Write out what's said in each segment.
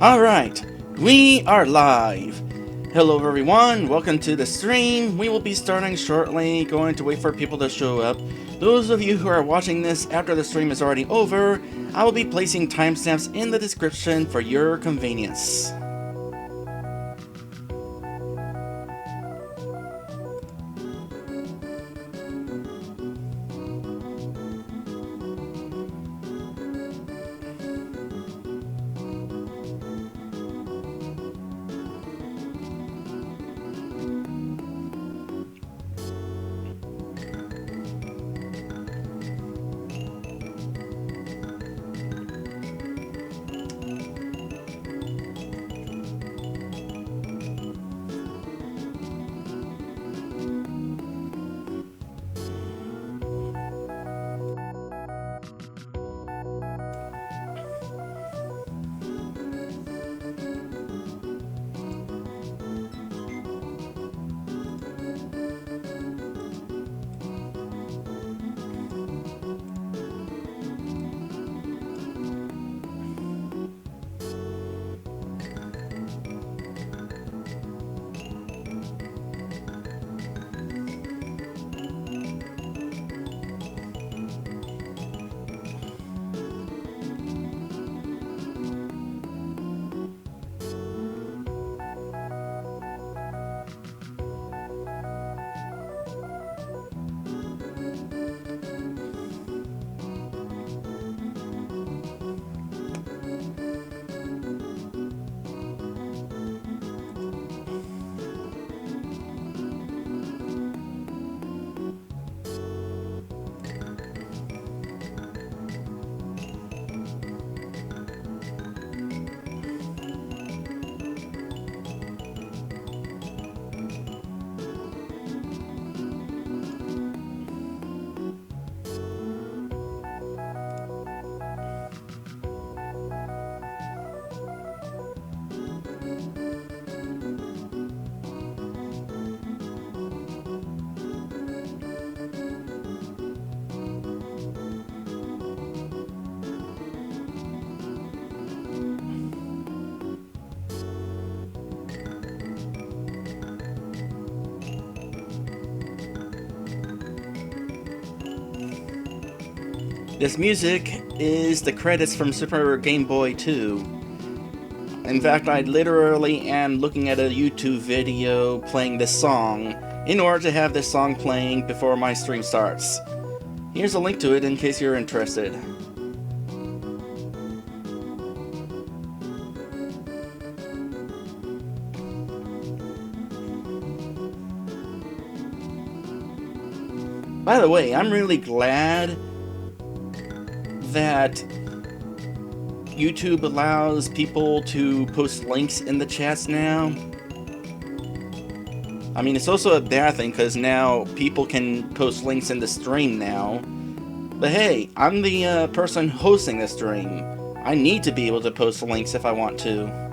Alright, we are live. Hello everyone, welcome to the stream. We will be starting shortly, going to wait for people to show up. Those of you who are watching this after the stream is already over, I will be placing timestamps in the description for your convenience. This music is the credits from Super Game Boy 2. In fact, I literally am looking at a YouTube video playing this song in order to have this song playing before my stream starts. Here's a link to it in case you're interested. By the way, I'm really glad that YouTube allows people to post links in the chats now. I mean, it's also a bad thing because now people can post links in the stream now. But hey, I'm the person hosting the stream. I need to be able to post links if I want to.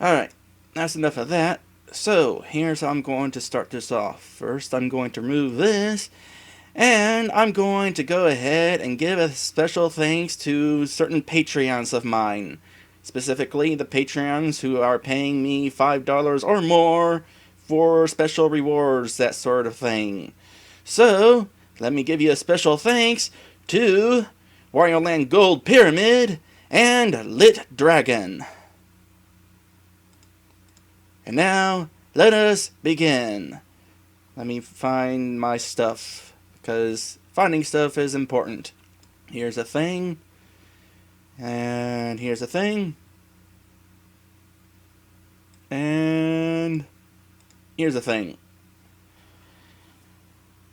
Alright, that's enough of that. So, here's how I'm going to start this off. First, I'm going to remove this, and I'm going to go ahead and give a special thanks to certain Patreons of mine. Specifically, the Patreons who are paying me $5 or more for special rewards, that sort of thing. So, let me give you a special thanks to Wario Land Gold Pyramid and Lit Dragon. And now, let us begin. Let me find my stuff, because finding stuff is important. Here's a thing, and here's a thing, and here's a thing.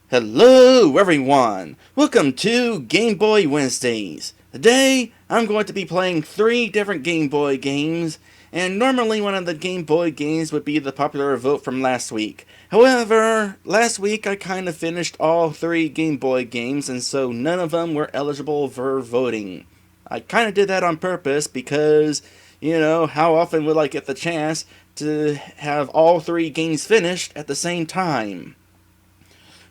Hello everyone! Welcome to Game Boy Wednesdays. Today, I'm going to be playing 3 different Game Boy games, and normally one of the Game Boy games would be the popular vote from last week. However, last week I kind of finished all 3 Game Boy games, and so none of them were eligible for voting. I kind of did that on purpose because You know, how often will I get the chance to have all 3 games finished at the same time?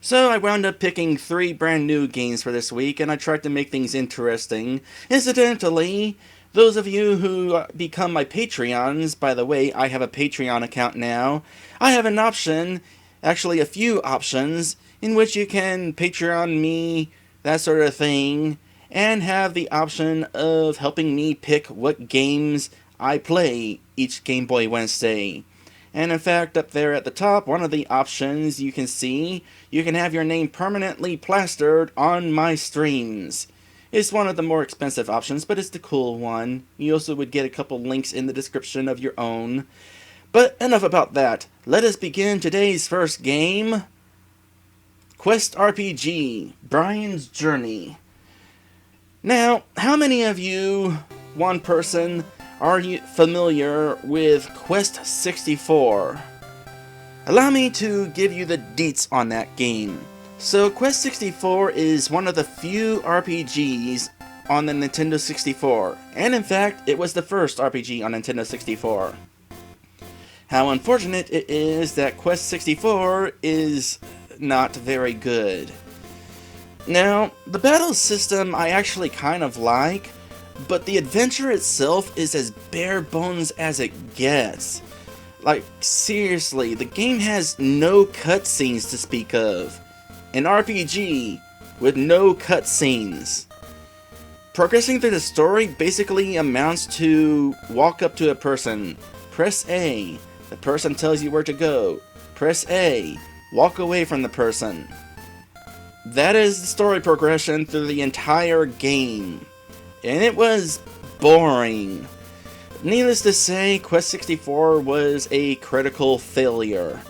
So I wound up picking 3 brand new games for this week, and I tried to make things interesting. Incidentally, those of you who become my Patreons, by the way, I have a Patreon account now. I have an option, actually a few options, in which you can Patreon me, that sort of thing, and have the option of helping me pick what games I play each Game Boy Wednesday. And in fact, up there at the top, one of the options you can see, you can have your name permanently plastered on my streams. It's one of the more expensive options, but it's the cool one. You also would get a couple links in the description of your own. But enough about that. Let us begin today's first game. Quest RPG, Brian's Journey. Now, how many of you, one person, are you familiar with Quest 64? Allow me to give you the deets on that game. So Quest 64 is one of the few RPGs on the Nintendo 64, and in fact, it was the first RPG on Nintendo 64. How unfortunate it is that Quest 64 is not very good. Now, the battle system I actually kind of like, but the adventure itself is as bare bones as it gets. Like, seriously, the game has no cutscenes to speak of. An RPG with no cutscenes. Progressing through the story basically amounts to walk up to a person, press A, the person tells you where to go, press A, walk away from the person. That is the story progression through the entire game. And it was boring. Needless to say, Quest 64 was a critical failure.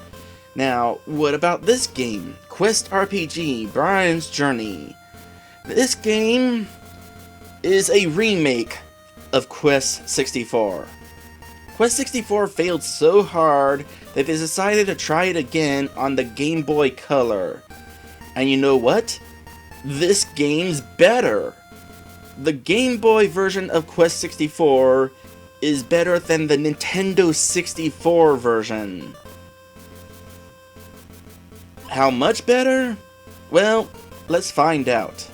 Now, what about this game? Quest RPG, Brian's Journey. This game is a remake of Quest 64. Quest 64 failed so hard that they decided to try it again on the Game Boy Color. And you know what? This game's better. The Game Boy version of Quest 64 is better than the Nintendo 64 version. How much better? Well, let's find out.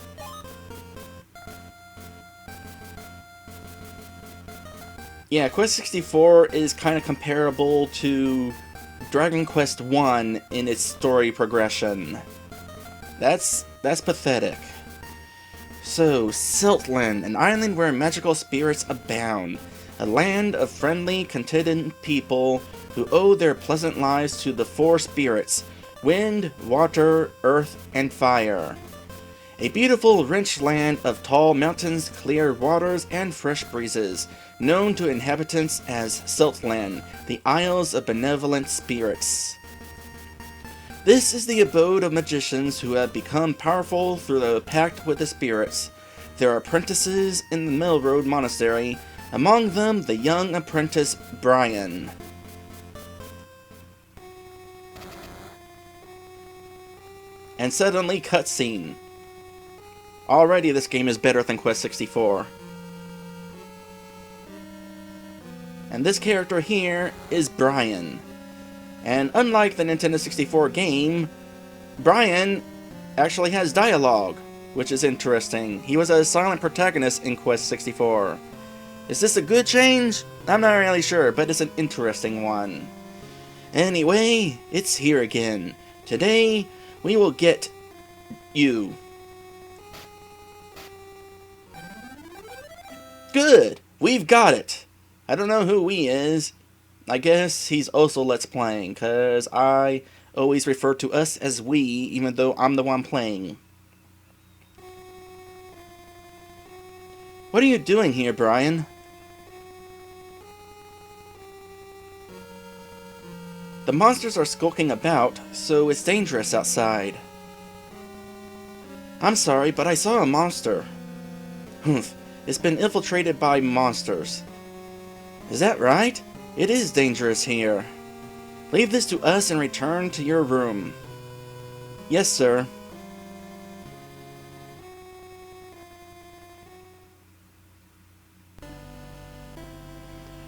Yeah, Quest 64 is kind of comparable to Dragon Quest 1 in its story progression. That's pathetic. So, Siltland, an island where magical spirits abound. A land of friendly, contented people who owe their pleasant lives to the 4 spirits: wind, water, earth, and fire. A beautiful, rich land of tall mountains, clear waters, and fresh breezes, known to inhabitants as Siltland, the Isles of Benevolent Spirits. This is the abode of magicians who have become powerful through the pact with the spirits. There are apprentices in the Mill Road Monastery, among them the young apprentice Brian. And suddenly, cutscene. Already this game is better than Quest 64. And this character here is Brian. And unlike the Nintendo 64 game, Brian actually has dialogue, which is interesting. He was a silent protagonist in Quest 64. Is this a good change? I'm not really sure, but it's an interesting one. Anyway, it's here again. Today, we will get you. Good! We've got it! I don't know who we is. I guess he's also Let's Playing, cause I always refer to us as we, even though I'm the one playing. What are you doing here, Brian? The monsters are skulking about, so it's dangerous outside. I'm sorry, but I saw a monster. Humph, it's been infiltrated by monsters. Is that right? It is dangerous here. Leave this to us and return to your room. Yes, sir.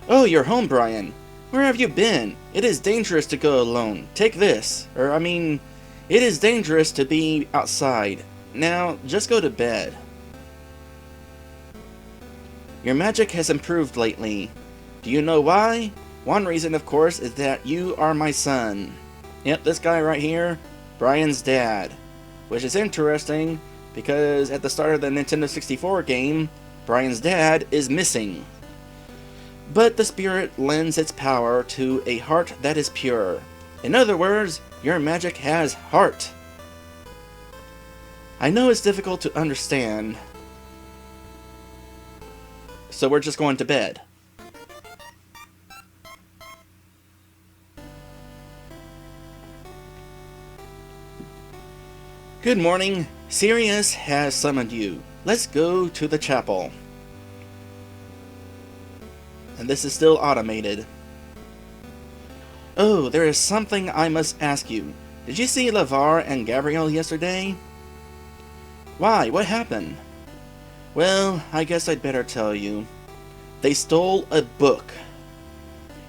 Oh, you're home, Brian. Where have you been? It is dangerous to go alone. Take this. It is dangerous to be outside. Now, just go to bed. Your magic has improved lately. Do you know why? One reason, of course, is that you are my son. Yep, this guy right here, Brian's dad. Which is interesting, because at the start of the Nintendo 64 game, Brian's dad is missing. But the spirit lends its power to a heart that is pure. In other words, your magic has heart. I know it's difficult to understand, so we're just going to bed. Good morning. Sirius has summoned you. Let's go to the chapel. And this is still automated. Oh, there is something I must ask you. Did you see LeVar and Gabrielle yesterday? Why? What happened? Well, I guess I'd better tell you. They stole a book.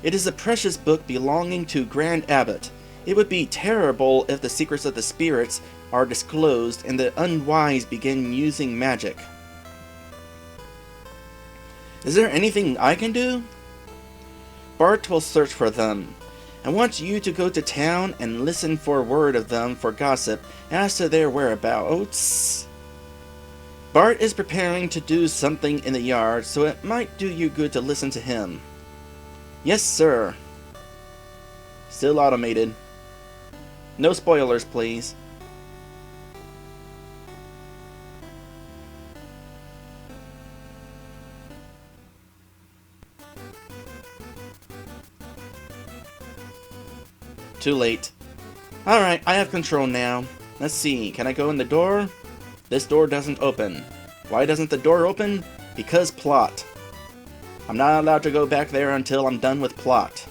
It is a precious book belonging to Grand Abbot. It would be terrible if the secrets of the spirits are disclosed and the unwise begin using magic. Is there anything I can do? Bart will search for them. I want you to go to town and listen for word of them for gossip as to their whereabouts. Bart is preparing to do something in the yard, so it might do you good to listen to him. Yes, sir. Still automated. No spoilers, please. Too late. Alright, I have control now. Let's see, can I go in the door? This door doesn't open. Why doesn't the door open? Because plot. I'm not allowed to go back there until I'm done with plot.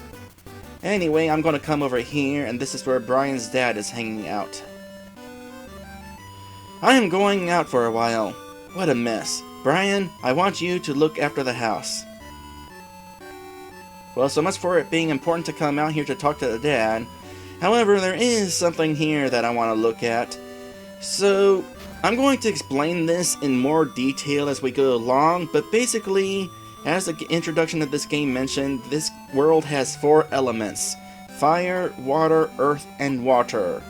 Anyway, I'm gonna come over here, and this is where Brian's dad is hanging out. I am going out for a while. What a mess. Brian, I want you to look after the house. Well, so much for it being important to come out here to talk to the dad. However, there is something here that I want to look at. So, I'm going to explain this in more detail as we go along, but basically, as the introduction of this game mentioned, this world has 4 elements: fire, water, earth, and water.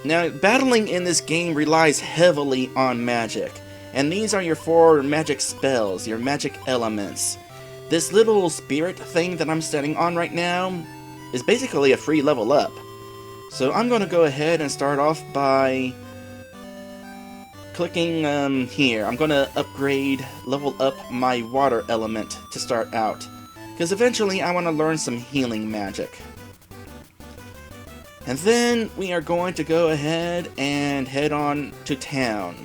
Now, battling in this game relies heavily on magic, and these are your 4 magic spells, your magic elements. This little spirit thing that I'm standing on right now is basically a free level up. So I'm going to go ahead and start off by clicking here. I'm going to level up my water element to start out, because eventually I want to learn some healing magic. And then we are going to go ahead and head on to town.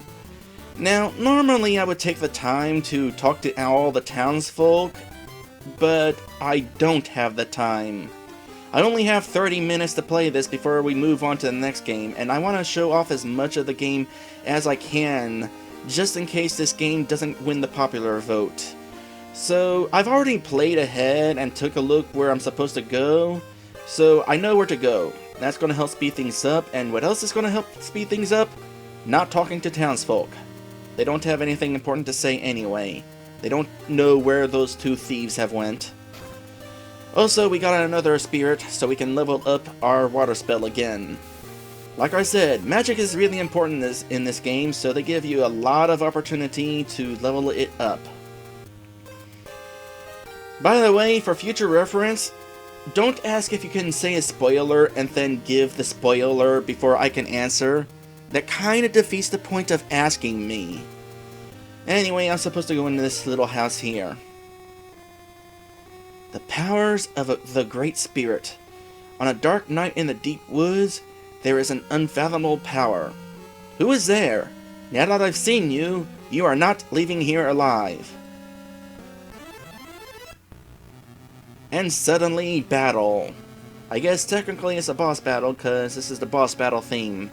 Now, normally I would take the time to talk to all the townsfolk, but I don't have the time. I only have 30 minutes to play this before we move on to the next game, and I want to show off as much of the game as I can, just in case this game doesn't win the popular vote. So, I've already played ahead and took a look where I'm supposed to go, so I know where to go. That's going to help speed things up, and what else is going to help speed things up? Not talking to townsfolk. They don't have anything important to say anyway. They don't know where those 2 thieves have went. Also, we got another spirit, so we can level up our water spell again. Like I said, magic is really important in this game, so they give you a lot of opportunity to level it up. By the way, for future reference, don't ask if you can say a spoiler and then give the spoiler before I can answer. That kinda defeats the point of asking me. Anyway, I'm supposed to go into this little house here. The powers of the Great Spirit. On a dark night in the deep woods, there is an unfathomable power. Who is there? Now that I've seen you, you are not leaving here alive. And suddenly, battle. I guess technically it's a boss battle, because this is the boss battle theme.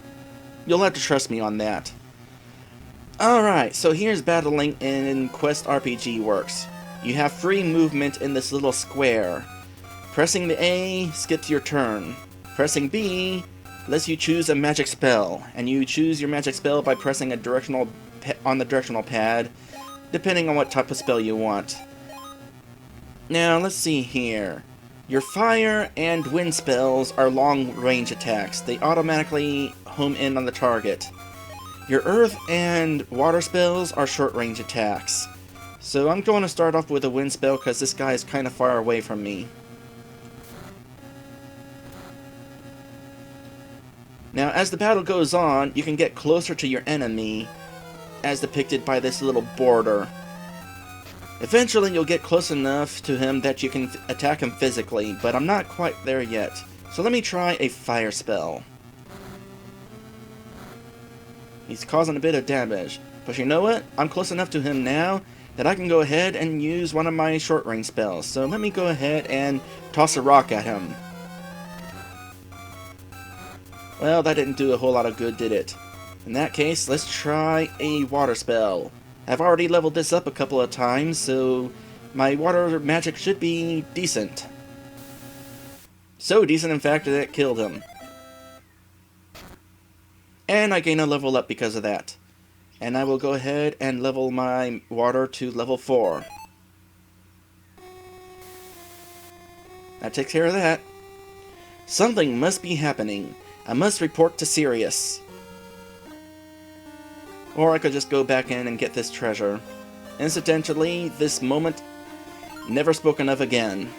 You'll have to trust me on that. Alright, so here's battling in Quest RPG works. You have free movement in this little square. Pressing the A skips your turn. Pressing B lets you choose a magic spell, and you choose your magic spell by pressing on the directional pad, depending on what type of spell you want. Now, let's see here. Your fire and wind spells are long-range attacks. They automatically home in on the target. Your earth and water spells are short-range attacks. So I'm going to start off with a wind spell because this guy is kind of far away from me. Now, as the battle goes on, you can get closer to your enemy, as depicted by this little border. Eventually, you'll get close enough to him that you can attack him physically, but I'm not quite there yet. So let me try a fire spell. He's causing a bit of damage, but you know what? I'm close enough to him now that I can go ahead and use one of my short-range spells. So let me go ahead and toss a rock at him. Well, that didn't do a whole lot of good, did it? In that case, let's try a water spell. I've already leveled this up a couple of times, so my water magic should be decent. So decent, in fact, that it killed him. And I gain a level up because of that. And I will go ahead and level my water to level 4. That takes care of that. Something must be happening. I must report to Sirius. Or I could just go back in and get this treasure. Incidentally, this moment never spoken of again.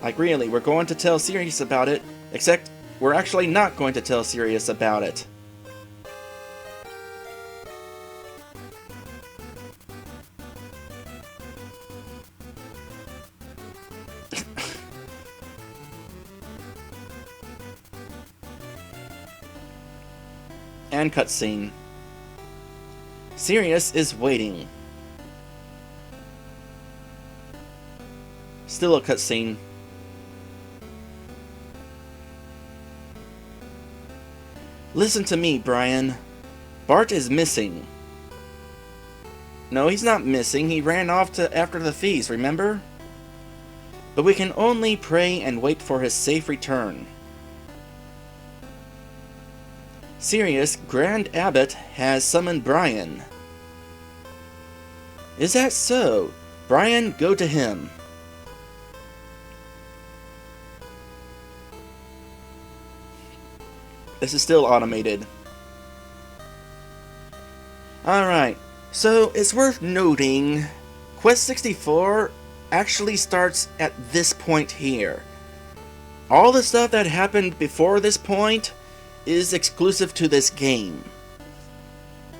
Like really, we're going to tell Sirius about it, except we're actually not going to tell Sirius about it. And cutscene. Sirius is waiting. Still a cutscene. Listen to me, Brian. Bart is missing. No, he's not missing. He ran off after the thieves, remember? But we can only pray and wait for his safe return. Sirius, Grand Abbot, has summoned Brian. Is that so? Brian, go to him. This is still automated. Alright, so it's worth noting, Quest 64 actually starts at this point here. All the stuff that happened before this point is exclusive to this game.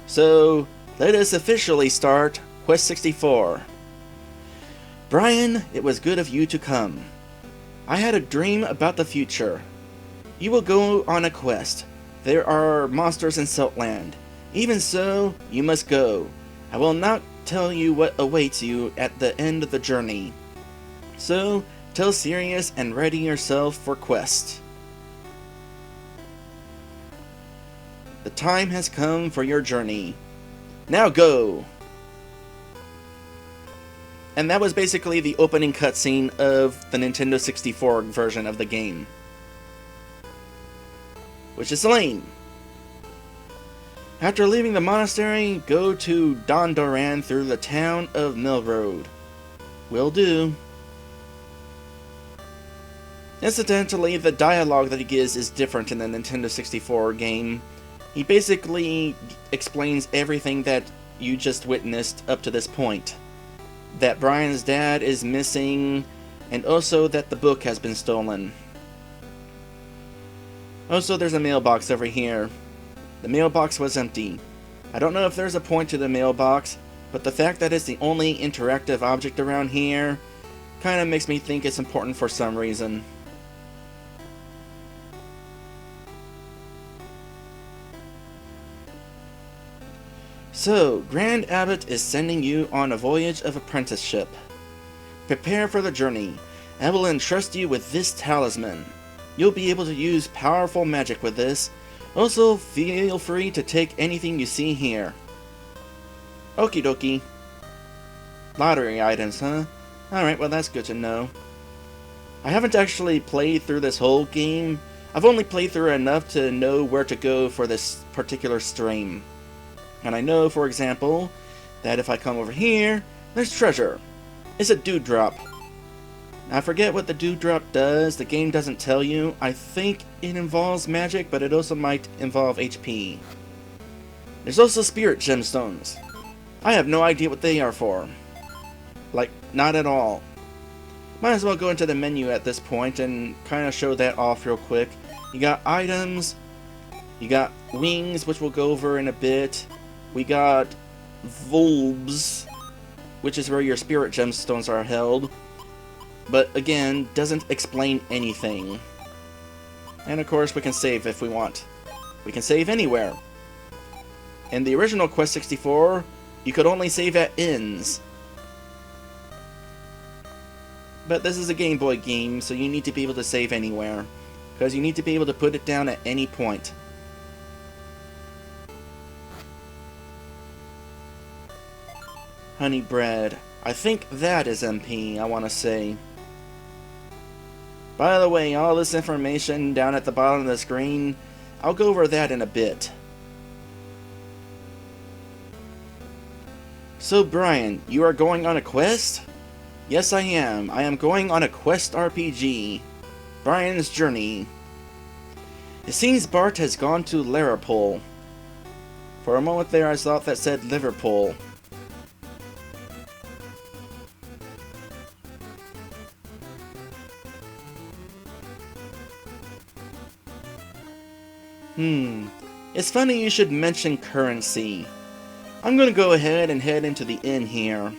So, let us officially start Quest 64. Brian, it was good of you to come. I had a dream about the future. You will go on a quest. There are monsters in Siltland. Even so, you must go. I will not tell you what awaits you at the end of the journey. So, tell Sirius and ready yourself for quest. The time has come for your journey. Now go! And that was basically the opening cutscene of the Nintendo 64 version of the game. Which is lame. After leaving the monastery, go to Dondoran through the town of Millroad. Will do. Incidentally, the dialogue that he gives is different in the Nintendo 64 game. He basically explains everything that you just witnessed up to this point. That Brian's dad is missing, and also that the book has been stolen. Also, there's a mailbox over here. The mailbox was empty. I don't know if there's a point to the mailbox, but the fact that it's the only interactive object around here kinda makes me think it's important for some reason. So, Grand Abbot is sending you on a voyage of apprenticeship. Prepare for the journey. I will entrust you with this talisman. You'll be able to use powerful magic with this. Also, feel free to take anything you see here. Okie dokie. Lottery items, huh? Alright, well that's good to know. I haven't actually played through this whole game. I've only played through enough to know where to go for this particular stream. And I know, for example, that if I come over here, there's treasure. It's a dewdrop. I forget what the dewdrop does. The game doesn't tell you. I think it involves magic, but it also might involve HP. There's also spirit gemstones. I have no idea what they are for. Like, not at all. Might as well go into the menu at this point and kind of show that off real quick. You got items. You got wings, which we'll go over in a bit. We got bulbs, which is where your spirit gemstones are held. But again, doesn't explain anything. And of course, we can save if we want. We can save anywhere. In the original Quest 64, you could only save at inns. But this is a Game Boy game, so you need to be able to save anywhere. Because you need to be able to put it down at any point. Honey bread. I think that is MP, I want to say. By the way, all this information down at the bottom of the screen, I'll go over that in a bit. So Brian, you are going on a quest? Yes, I am. I am going on a quest RPG. Brian's Journey. It seems Bart has gone to Liverpool. For a moment there I thought that said Liverpool. It's funny you should mention currency. I'm gonna go ahead and head into the inn here.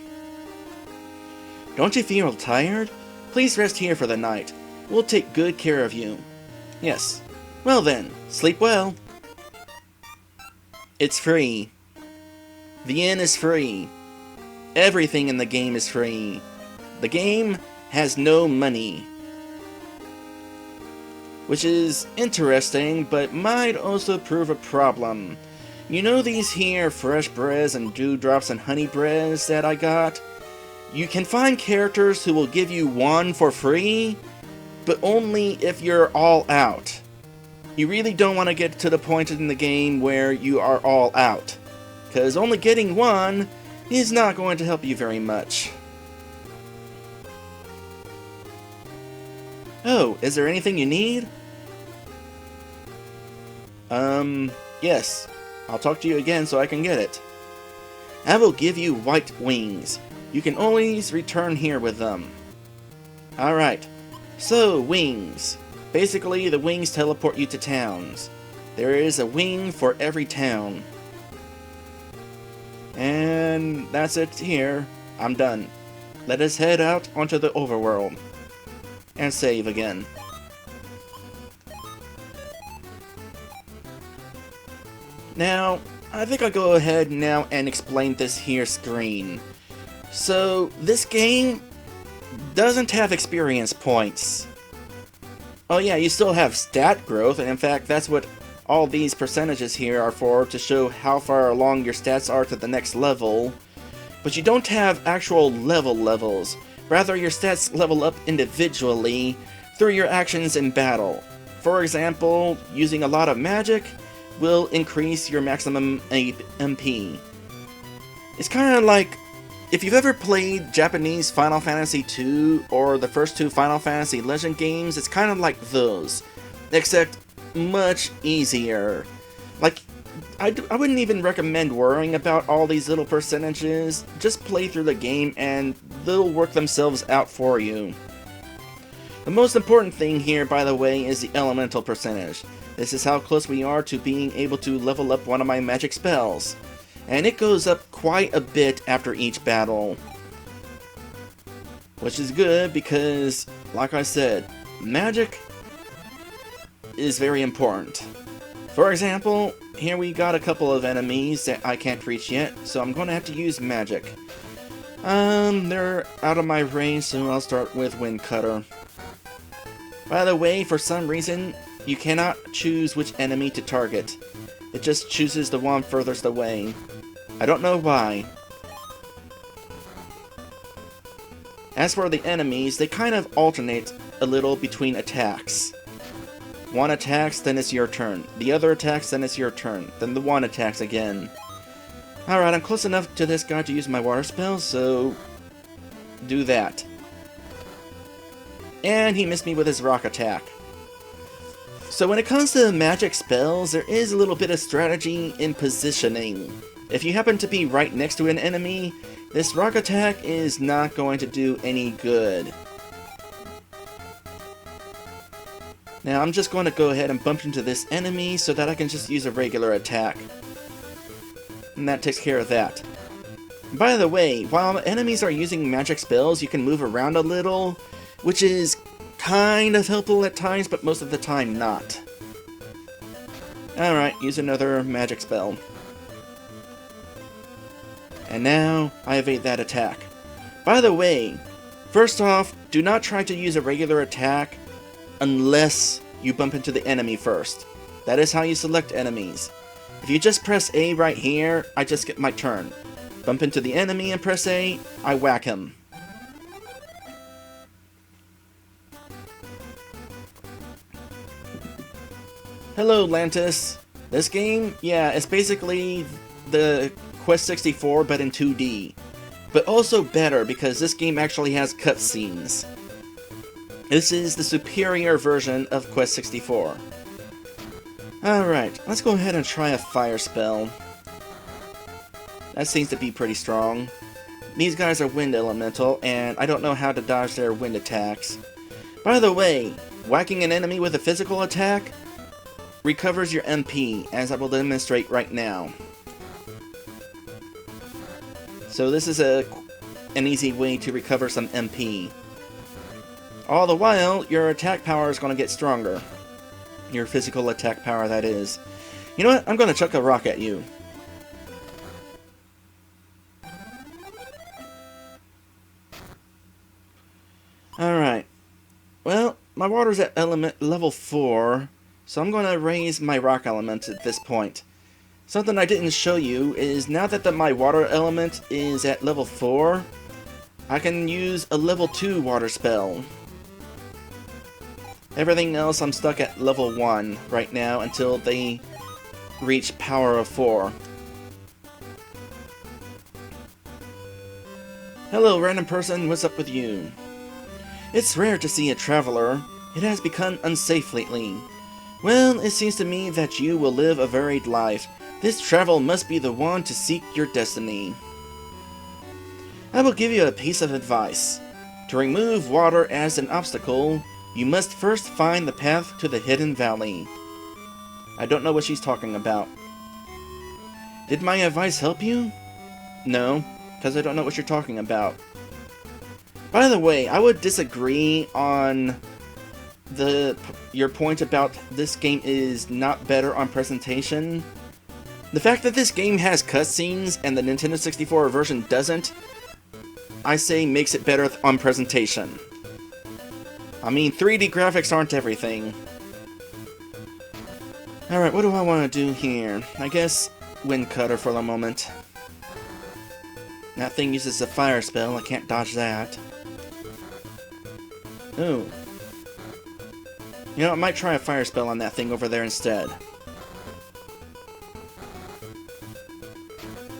Don't you feel tired? Please rest here for the night. We'll take good care of you. Yes. Well then, sleep well. It's free. The inn is free. Everything in the game is free. The game has no money. Which is interesting, but might also prove a problem. You know these here fresh breads and dewdrops and honey breads that I got? You can find characters who will give you one for free, but only if you're all out. You really don't want to get to the point in the game where you are all out, because only getting one is not going to help you very much. Oh, is there anything you need? Yes. I'll talk to you again so I can get it. I will give you white wings. You can always return here with them. Alright. So, wings. Basically, the wings teleport you to towns. There is a wing for every town. And that's it here. I'm done. Let us head out onto the overworld. And save again. Now, I think I'll go ahead now and explain this here screen. So, this game doesn't have experience points. Oh yeah, you still have stat growth, and in fact that's what all these percentages here are for, to show how far along your stats are to the next level. But you don't have actual levels. Rather, your stats level up individually through your actions in battle. For example, using a lot of magic will increase your maximum MP. It's kind of like, if you've ever played Japanese Final Fantasy II or the first two Final Fantasy Legend games, it's kind of like those, except much easier. Like, I wouldn't even recommend worrying about all these little percentages. Just play through the game and they'll work themselves out for you. The most important thing here, by the way, is the elemental percentage. This is how close we are to being able to level up one of my magic spells. And it goes up quite a bit after each battle. Which is good because, like I said, magic is very important. For example, here we got a couple of enemies that I can't reach yet, so I'm going to have to use magic. They're out of my range, so I'll start with Wind Cutter. By the way, for some reason, you cannot choose which enemy to target. It just chooses the one furthest away. I don't know why. As for the enemies, they kind of alternate a little between attacks. One attacks, then it's your turn. The other attacks, then it's your turn. Then the one attacks again. Alright, I'm close enough to this guy to use my water spell, so do that. And he missed me with his rock attack. So when it comes to magic spells, there is a little bit of strategy in positioning. If you happen to be right next to an enemy, this rock attack is not going to do any good. Now I'm just going to go ahead and bump into this enemy so that I can just use a regular attack. And that takes care of that. By the way, while enemies are using magic spells, you can move around a little, which is kind of helpful at times, but most of the time not. Alright, use another magic spell. And now, I evade that attack. By the way, first off, do not try to use a regular attack unless you bump into the enemy first. That is how you select enemies. If you just press A right here, I just get my turn. Bump into the enemy and press A, I whack him. Hello, Lantis. This game, yeah, it's basically the Quest 64 but in 2D. But also better because this game actually has cutscenes. This is the superior version of Quest 64. Alright, let's go ahead and try a fire spell. That seems to be pretty strong. These guys are wind elemental, and I don't know how to dodge their wind attacks. By the way, whacking an enemy with a physical attack recovers your MP, as I will demonstrate right now. So this is an easy way to recover some MP. All the while, your attack power is going to get stronger. Your physical attack power, that is. You know what? I'm going to chuck a rock at you. Alright. Well, my water's at element level 4, so I'm going to raise my rock element at this point. Something I didn't show you is now that my water element is at level 4, I can use a level 2 water spell. Everything else I'm stuck at level 1 right now until they reach power of 4. Hello, random person, what's up with you? It's rare to see a traveler. It has become unsafe lately. Well, it seems to me that you will live a varied life. This travel must be the one to seek your destiny. I will give you a piece of advice. To remove water as an obstacle, you must first find the path to the hidden valley. I don't know what she's talking about. Did my advice help you? No, because I don't know what you're talking about. By the way, I would disagree on your point about this game is not better on presentation. The fact that this game has cutscenes and the Nintendo 64 version doesn't, I say makes it better on presentation. I mean, 3D graphics aren't everything. Alright, what do I want to do here? I guess Wind Cutter for the moment. That thing uses a fire spell, I can't dodge that. Ooh. You know, I might try a fire spell on that thing over there instead.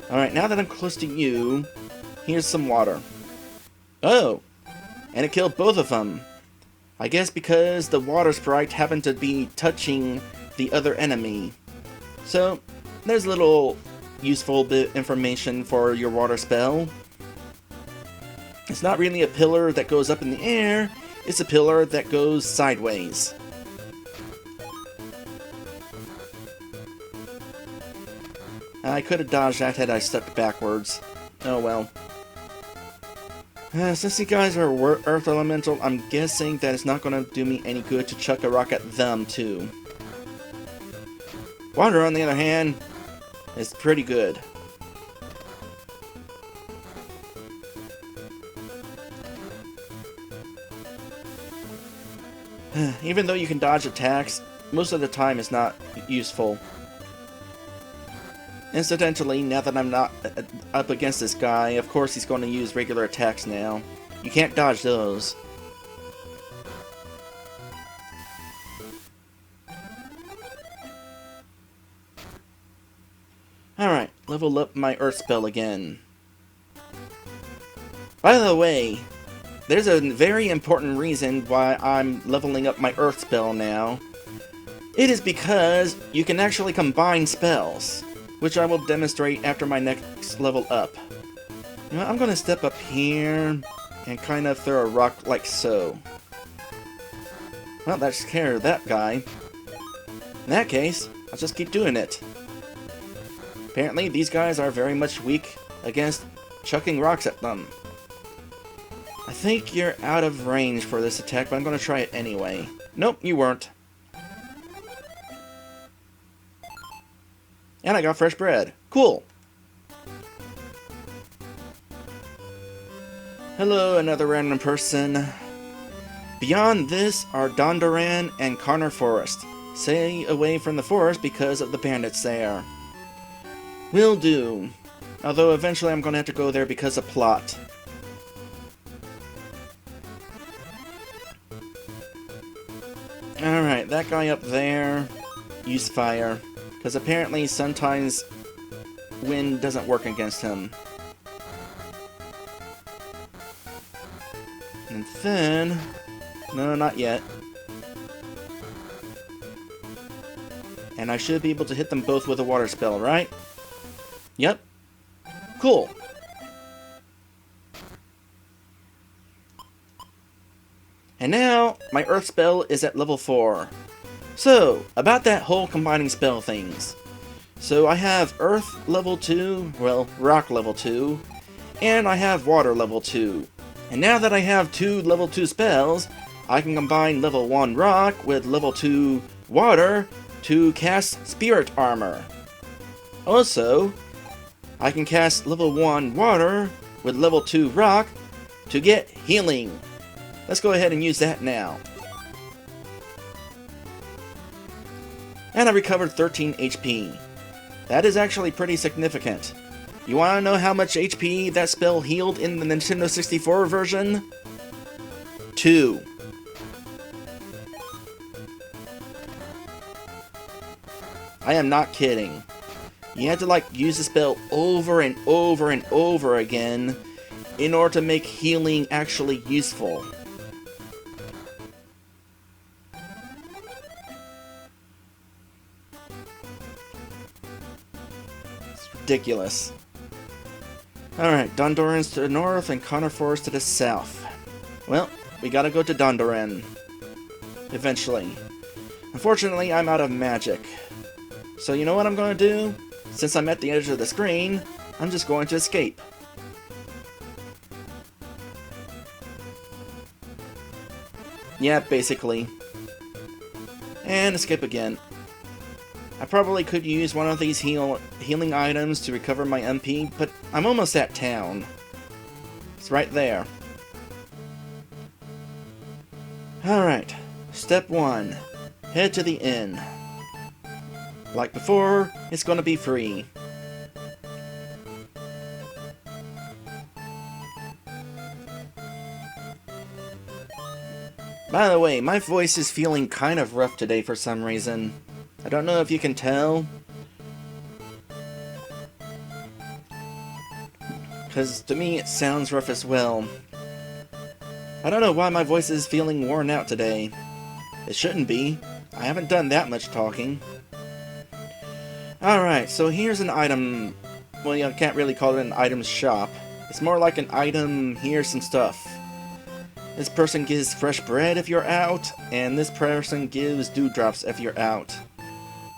Alright, now that I'm close to you, here's some water. Oh! And it killed both of them. I guess because the water sprite happened to be touching the other enemy. So, there's a little useful bit of information for your water spell. It's not really a pillar that goes up in the air, it's a pillar that goes sideways. I could have dodged that had I stepped backwards. Oh well. Since you guys are Earth Elemental, I'm guessing that it's not going to do me any good to chuck a rock at them, too. Water, on the other hand, is pretty good. Even though you can dodge attacks, most of the time it's not useful. Incidentally, now that I'm not up against this guy, of course he's going to use regular attacks now. You can't dodge those. Alright, level up my Earth spell again. By the way, there's a very important reason why I'm leveling up my Earth spell now. It is because you can actually combine spells, which I will demonstrate after my next level up. You know, I'm going to step up here and kind of throw a rock like so. Well, that takes care of that guy. In that case, I'll just keep doing it. Apparently, these guys are very much weak against chucking rocks at them. I think you're out of range for this attack, but I'm going to try it anyway. Nope, you weren't. And I got fresh bread. Cool. Hello, another random person. Beyond this are Dondoran and Connor Forest. Stay away from the forest because of the bandits there. Will do. Although eventually I'm going to have to go there because of plot. Alright, that guy up there, use fire. Because apparently sometimes wind doesn't work against him. And then... no, not yet. And I should be able to hit them both with a water spell, right? Yep. Cool. And now, my Earth spell is at level 4. So, about that whole combining spell things. So I have Earth level 2, well, Rock level 2, and I have Water level 2. And now that I have 2 level 2 spells, I can combine level 1 Rock with level 2 Water to cast Spirit Armor. Also, I can cast level 1 Water with level 2 Rock to get Healing. Let's go ahead and use that now. And I recovered 13 HP. That is actually pretty significant. You want to know how much HP that spell healed in the Nintendo 64 version? 2. I am not kidding. You have to like use the spell over and over and over again in order to make healing actually useful. Ridiculous. Alright, Dondoran's to the north and Connor Forest to the south. Well, we gotta go to Dondoran. Eventually. Unfortunately, I'm out of magic. So you know what I'm gonna do? Since I'm at the edge of the screen, I'm just going to escape. Yeah, basically. And escape again. I probably could use one of these healing items to recover my MP, but I'm almost at town. It's right there. Alright, step 1. Head to the inn. Like before, it's gonna be free. By the way, my voice is feeling kind of rough today for some reason. I don't know if you can tell. Because to me it sounds rough as well. I don't know why my voice is feeling worn out today. It shouldn't be. I haven't done that much talking. Alright, so here's an item. Well, you can't really call it an item shop. It's more like an item, here's some stuff. This person gives fresh bread if you're out, and this person gives dewdrops if you're out.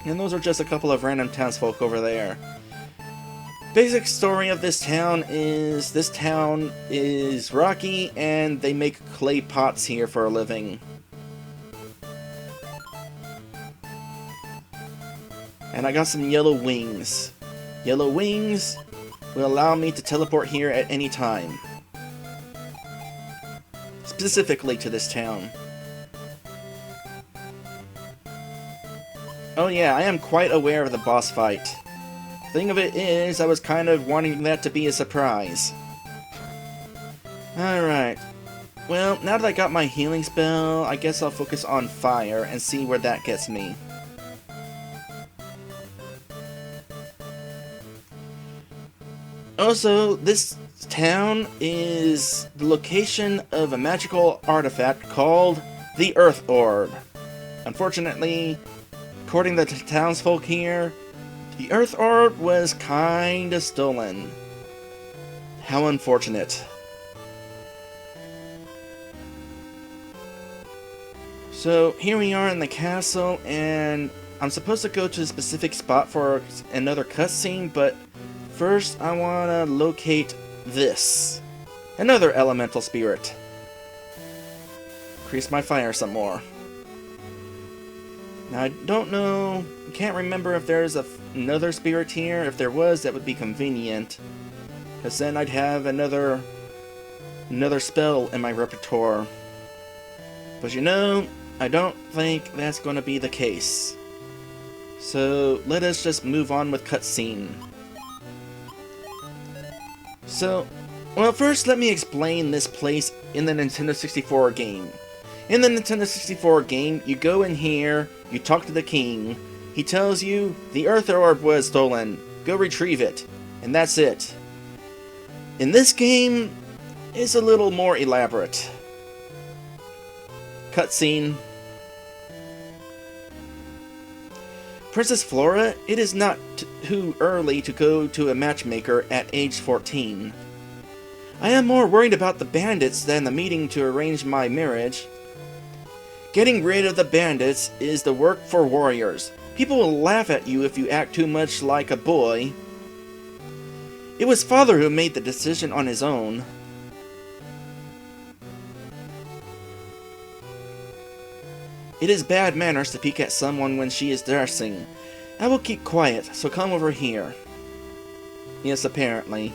And those are just a couple of random townsfolk over there. Basic story of this town is rocky and they make clay pots here for a living. And I got some yellow wings. Yellow wings will allow me to teleport here at any time. Specifically to this town. Oh yeah, I am quite aware of the boss fight. Thing of it is, I was kind of wanting that to be a surprise. Alright, Well, now that I got my healing spell, I guess I'll focus on fire and see where that gets me. Also, this town is the location of a magical artifact called the Earth Orb. Unfortunately, according to the townsfolk here, the Earth Orb was kinda stolen. How unfortunate. So here we are in the castle, and I'm supposed to go to a specific spot for another cutscene, but first I want to locate this. Another elemental spirit. Increase my fire some more. Now I don't know, can't remember if there's another spirit here. If there was, that would be convenient, because then I'd have another spell in my repertoire. But you know, I don't think that's going to be the case. So let us just move on with cutscene. So, well, first let me explain this place in the Nintendo 64 game. In the Nintendo 64 game, you go in here, you talk to the king, he tells you the Earth Orb was stolen, go retrieve it, and that's it. In this game, it's a little more elaborate. Cutscene. Princess Flora, it is not too early to go to a matchmaker at age 14. I am more worried about the bandits than the meeting to arrange my marriage. Getting rid of the bandits is the work for warriors. People will laugh at you if you act too much like a boy. It was father who made the decision on his own. It is bad manners to peek at someone when she is dressing. I will keep quiet, so come over here. Yes, apparently.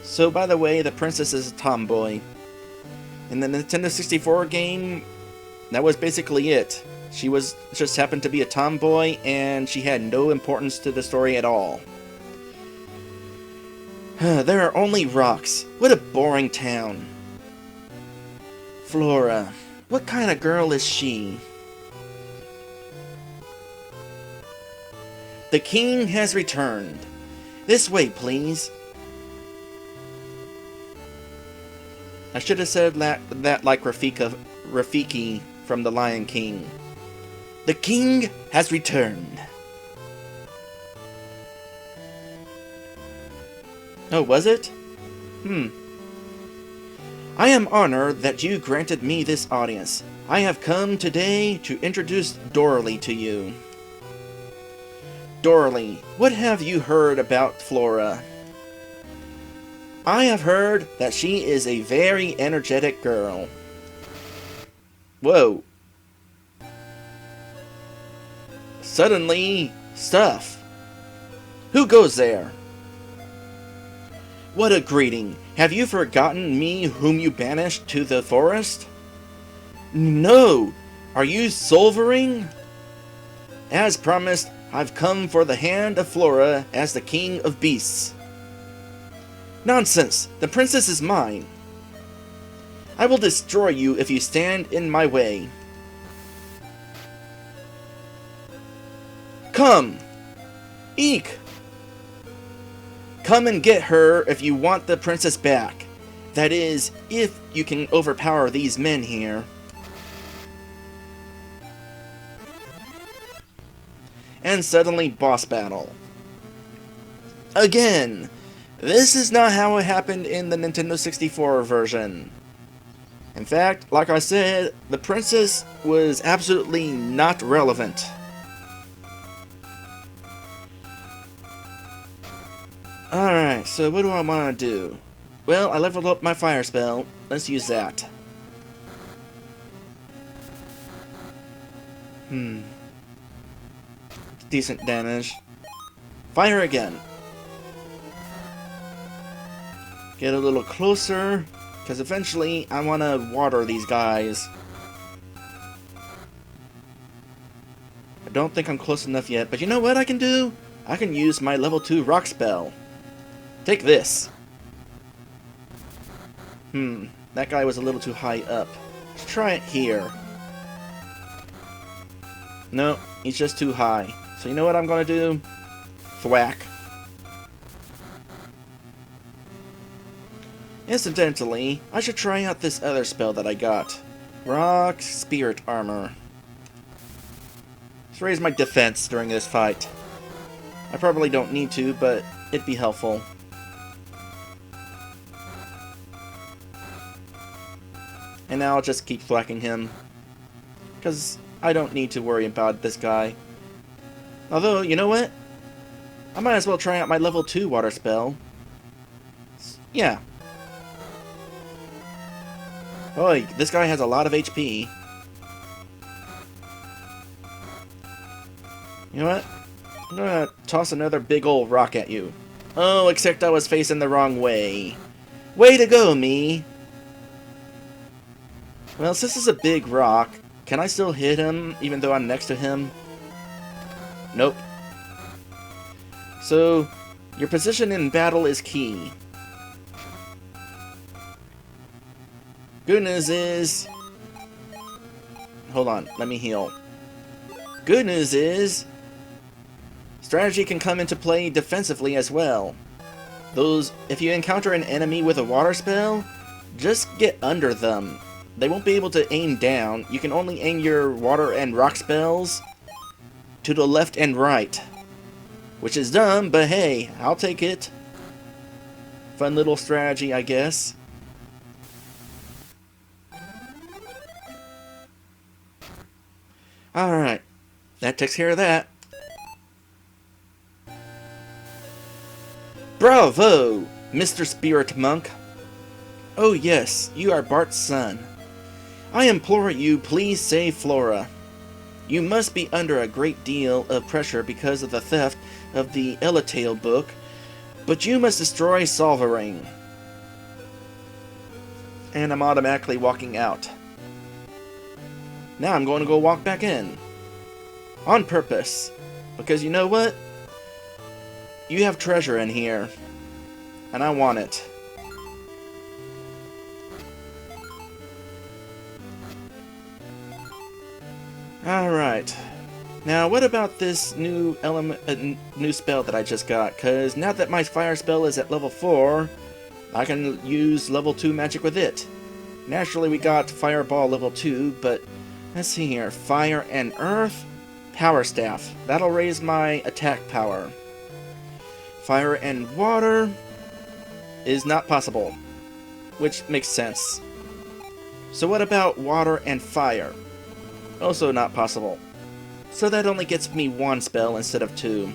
So, by the way, the princess is a tomboy. In the Nintendo 64 game, that was basically it. She just happened to be a tomboy, and she had no importance to the story at all. There are only rocks. What a boring town. Flora. What kind of girl is she? The king has returned. This way, please. I should have said that like Rafiki from The Lion King. The king has returned. Oh, was it? I am honored that you granted me this audience. I have come today to introduce Dorley to you. Dorley, what have you heard about Flora? I have heard that she is a very energetic girl. Whoa. Suddenly, stuff. Who goes there? What a greeting! Have you forgotten me whom you banished to the forest? No! Are you solvering? As promised, I've come for the hand of Flora as the king of beasts. Nonsense! The princess is mine! I will destroy you if you stand in my way. Come! Eek! Come and get her if you want the princess back. That is, if you can overpower these men here. And suddenly, boss battle. Again! This is not how it happened in the Nintendo 64 version. In fact, like I said, the princess was absolutely not relevant. Alright, so what do I want to do? Well, I leveled up my fire spell. Let's use that. Decent damage. Fire again. Get a little closer, because eventually I want to water these guys. I don't think I'm close enough yet, but you know what I can do? I can use my level 2 rock spell. Take this. That guy was a little too high up. Let's try it here. No, he's just too high. So you know what I'm gonna do? Thwack. Incidentally, I should try out this other spell that I got. Rock Spirit Armor. Let's raise my defense during this fight. I probably don't need to, but it'd be helpful. And now I'll just keep thwacking him, because I don't need to worry about this guy. Although, you know what? I might as well try out my level 2 water spell. Yeah. Boy, this guy has a lot of HP. You know what? I'm gonna toss another big old rock at you. Oh, except I was facing the wrong way. Way to go, me! Well, since this is a big rock, can I still hit him even though I'm next to him? Nope. So, your position in battle is key. Good news is... Hold on, let me heal. Good news is... strategy can come into play defensively as well. If you encounter an enemy with a water spell, just get under them. They won't be able to aim down. You can only aim your water and rock spells to the left and right. Which is dumb, but hey, I'll take it. Fun little strategy, I guess. Alright, that takes care of that. Bravo, Mr. Spirit Monk. Oh yes, you are Bart's son. I implore you, please save Flora. You must be under a great deal of pressure because of the theft of the Elatail book, but you must destroy Solvaring. And I'm automatically walking out. Now I'm going to go walk back in. On purpose. Because you know what? You have treasure in here. And I want it. Alright. Now, what about this new new spell that I just got? Because now that my fire spell is at level 4, I can use level 2 magic with it. Naturally, we got Fireball level 2, but let's see here. Fire and Earth, Power Staff. That'll raise my attack power. Fire and Water is not possible, which makes sense. So what about Water and Fire? Also not possible. So that only gets me 1 spell instead of 2.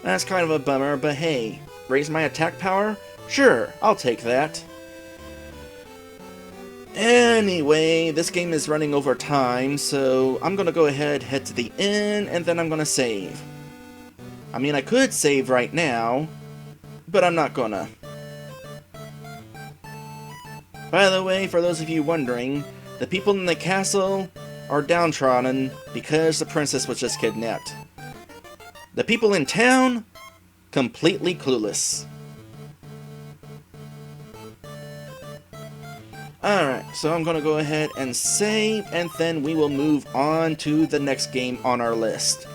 That's kind of a bummer, but hey, raise my attack power? Sure, I'll take that. Anyway, this game is running over time, so I'm gonna go ahead, head to the inn, and then I'm gonna save. I mean, I could save right now, but I'm not gonna. By the way, for those of you wondering, the people in the castle are downtrodden because the princess was just kidnapped. The people in town, completely clueless. Alright, so I'm going to go ahead and save, and then we will move on to the next game on our list.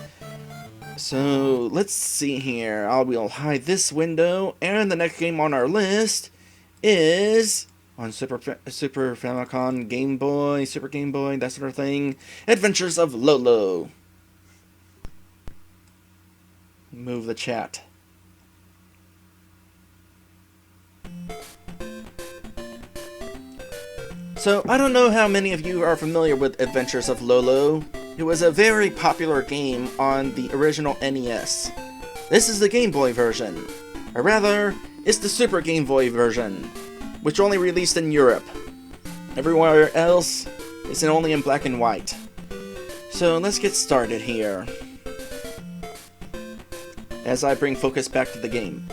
So, let's see here. I will hide this window, and the next game on our list is... on Super Famicom, Game Boy, Super Game Boy, that sort of thing. Adventures of Lolo. Move the chat. So, I don't know how many of you are familiar with Adventures of Lolo. It was a very popular game on the original NES. This is the Game Boy version. Or rather, it's the Super Game Boy version, which only released in Europe. Everywhere else, it's only in black and white. So let's get started here, as I bring focus back to the game.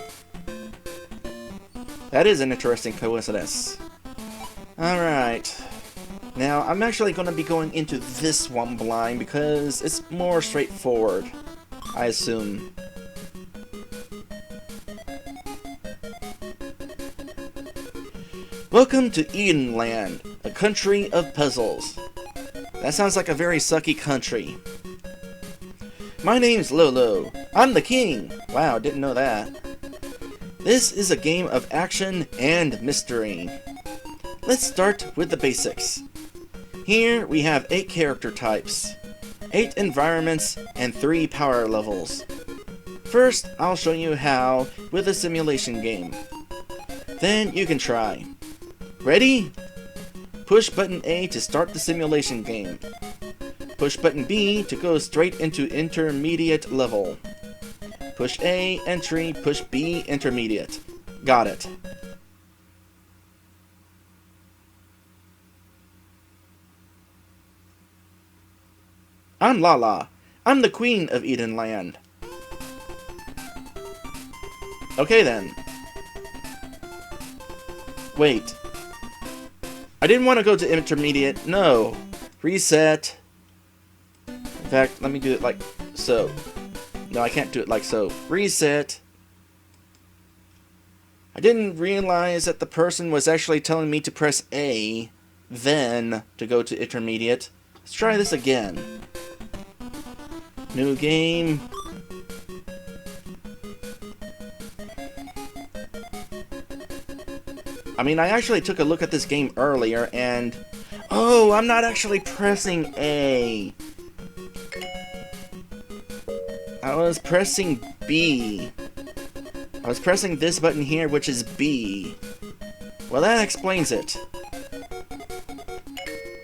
That is an interesting coincidence. Alright. Now, I'm actually going to be going into this one blind because it's more straightforward, I assume. Welcome to Edenland, a country of puzzles. That sounds like a very sucky country. My name's Lolo. I'm the king. Wow, didn't know that. This is a game of action and mystery. Let's start with the basics. Here we have 8 character types, 8 environments, and 3 power levels. First, I'll show you how with a simulation game. Then you can try. Ready? Push button A to start the simulation game. Push button B to go straight into intermediate level. Push A, entry, push B, intermediate. Got it. I'm Lala. I'm the queen of Edenland. Okay then. Wait. I didn't want to go to intermediate. No. Reset. In fact, let me do it like so. No, I can't do it like so. Reset. I didn't realize that the person was actually telling me to press A, then to go to intermediate. Let's try this again. New game. I mean, I actually took a look at this game earlier and... Oh, I'm not actually pressing A. I was pressing B. I was pressing this button here, which is B. Well, that explains it.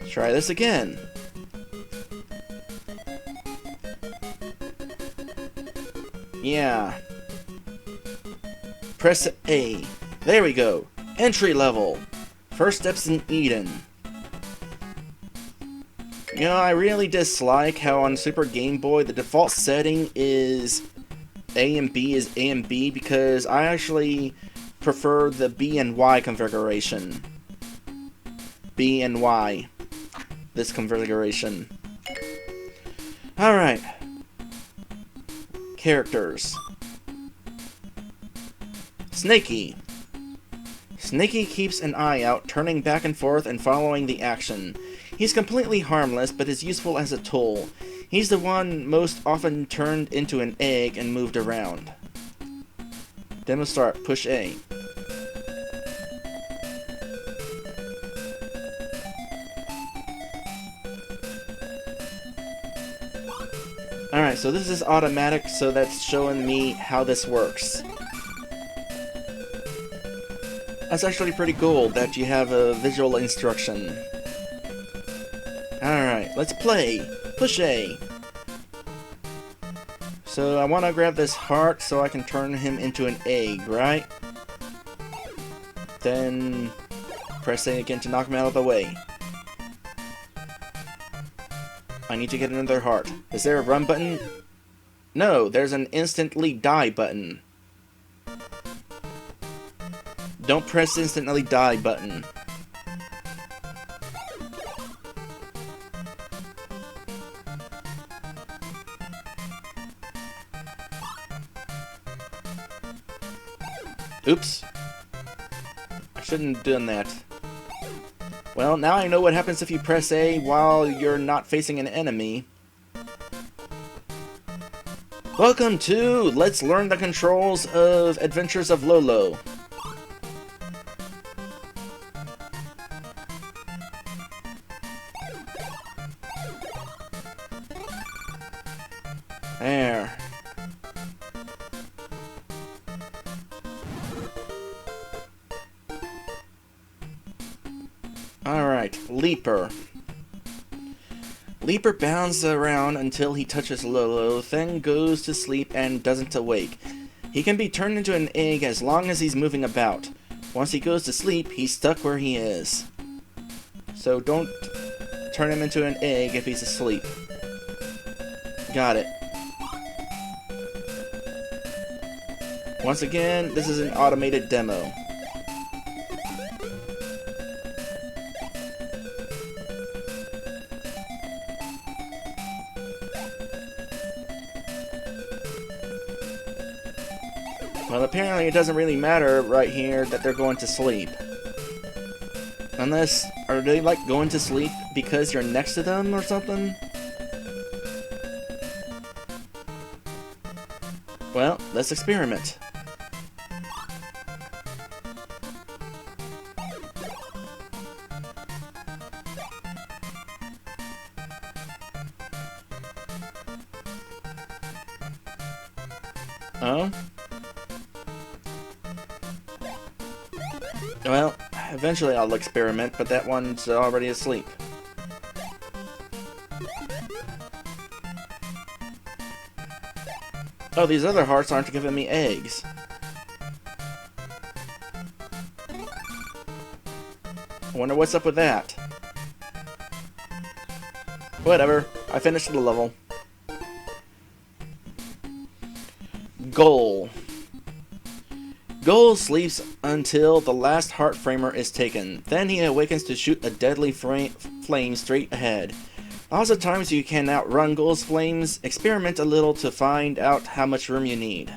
Try this again. Yeah. Press A. There we go. Entry level. First steps in Eden. You know, I really dislike how on Super Game Boy the default setting is A and B is A and B because I actually prefer the B and Y configuration. B and Y. This configuration. Alright. Characters. Snaky. Snaky keeps an eye out, turning back and forth and following the action. He's completely harmless, but is useful as a tool. He's the one most often turned into an egg and moved around. Demo start. Push A. Alright, so this is automatic, so that's showing me how this works. That's actually pretty cool that you have a visual instruction. Alright, let's play. Push A. So I want to grab this heart so I can turn him into an egg, right? Then press A again to knock him out of the way. I need to get another heart. Is there a run button? No, there's an instantly die button. Don't press instantly die button. Oops. I shouldn't have done that. Well, now I know what happens if you press A while you're not facing an enemy. Welcome to Let's Learn the Controls of Adventures of Lolo. There. Alright, Leaper. Leaper bounds around until he touches Lolo, then goes to sleep and doesn't awake. He can be turned into an egg as long as he's moving about. Once he goes to sleep, he's stuck where he is. So don't turn him into an egg if he's asleep. Got it. Once again, this is an automated demo. Well, apparently it doesn't really matter right here that they're going to sleep. Unless, are they like going to sleep because you're next to them or something? Well, let's experiment. Oh? Well, eventually I'll experiment, but that one's already asleep. Oh, these other hearts aren't giving me eggs. I wonder what's up with that. Whatever, I finished the level. Goal. Goal sleeps until the last heart framer is taken. Then he awakens to shoot a deadly flame straight ahead. Lots of times you can outrun Goal's flames. Experiment a little to find out how much room you need.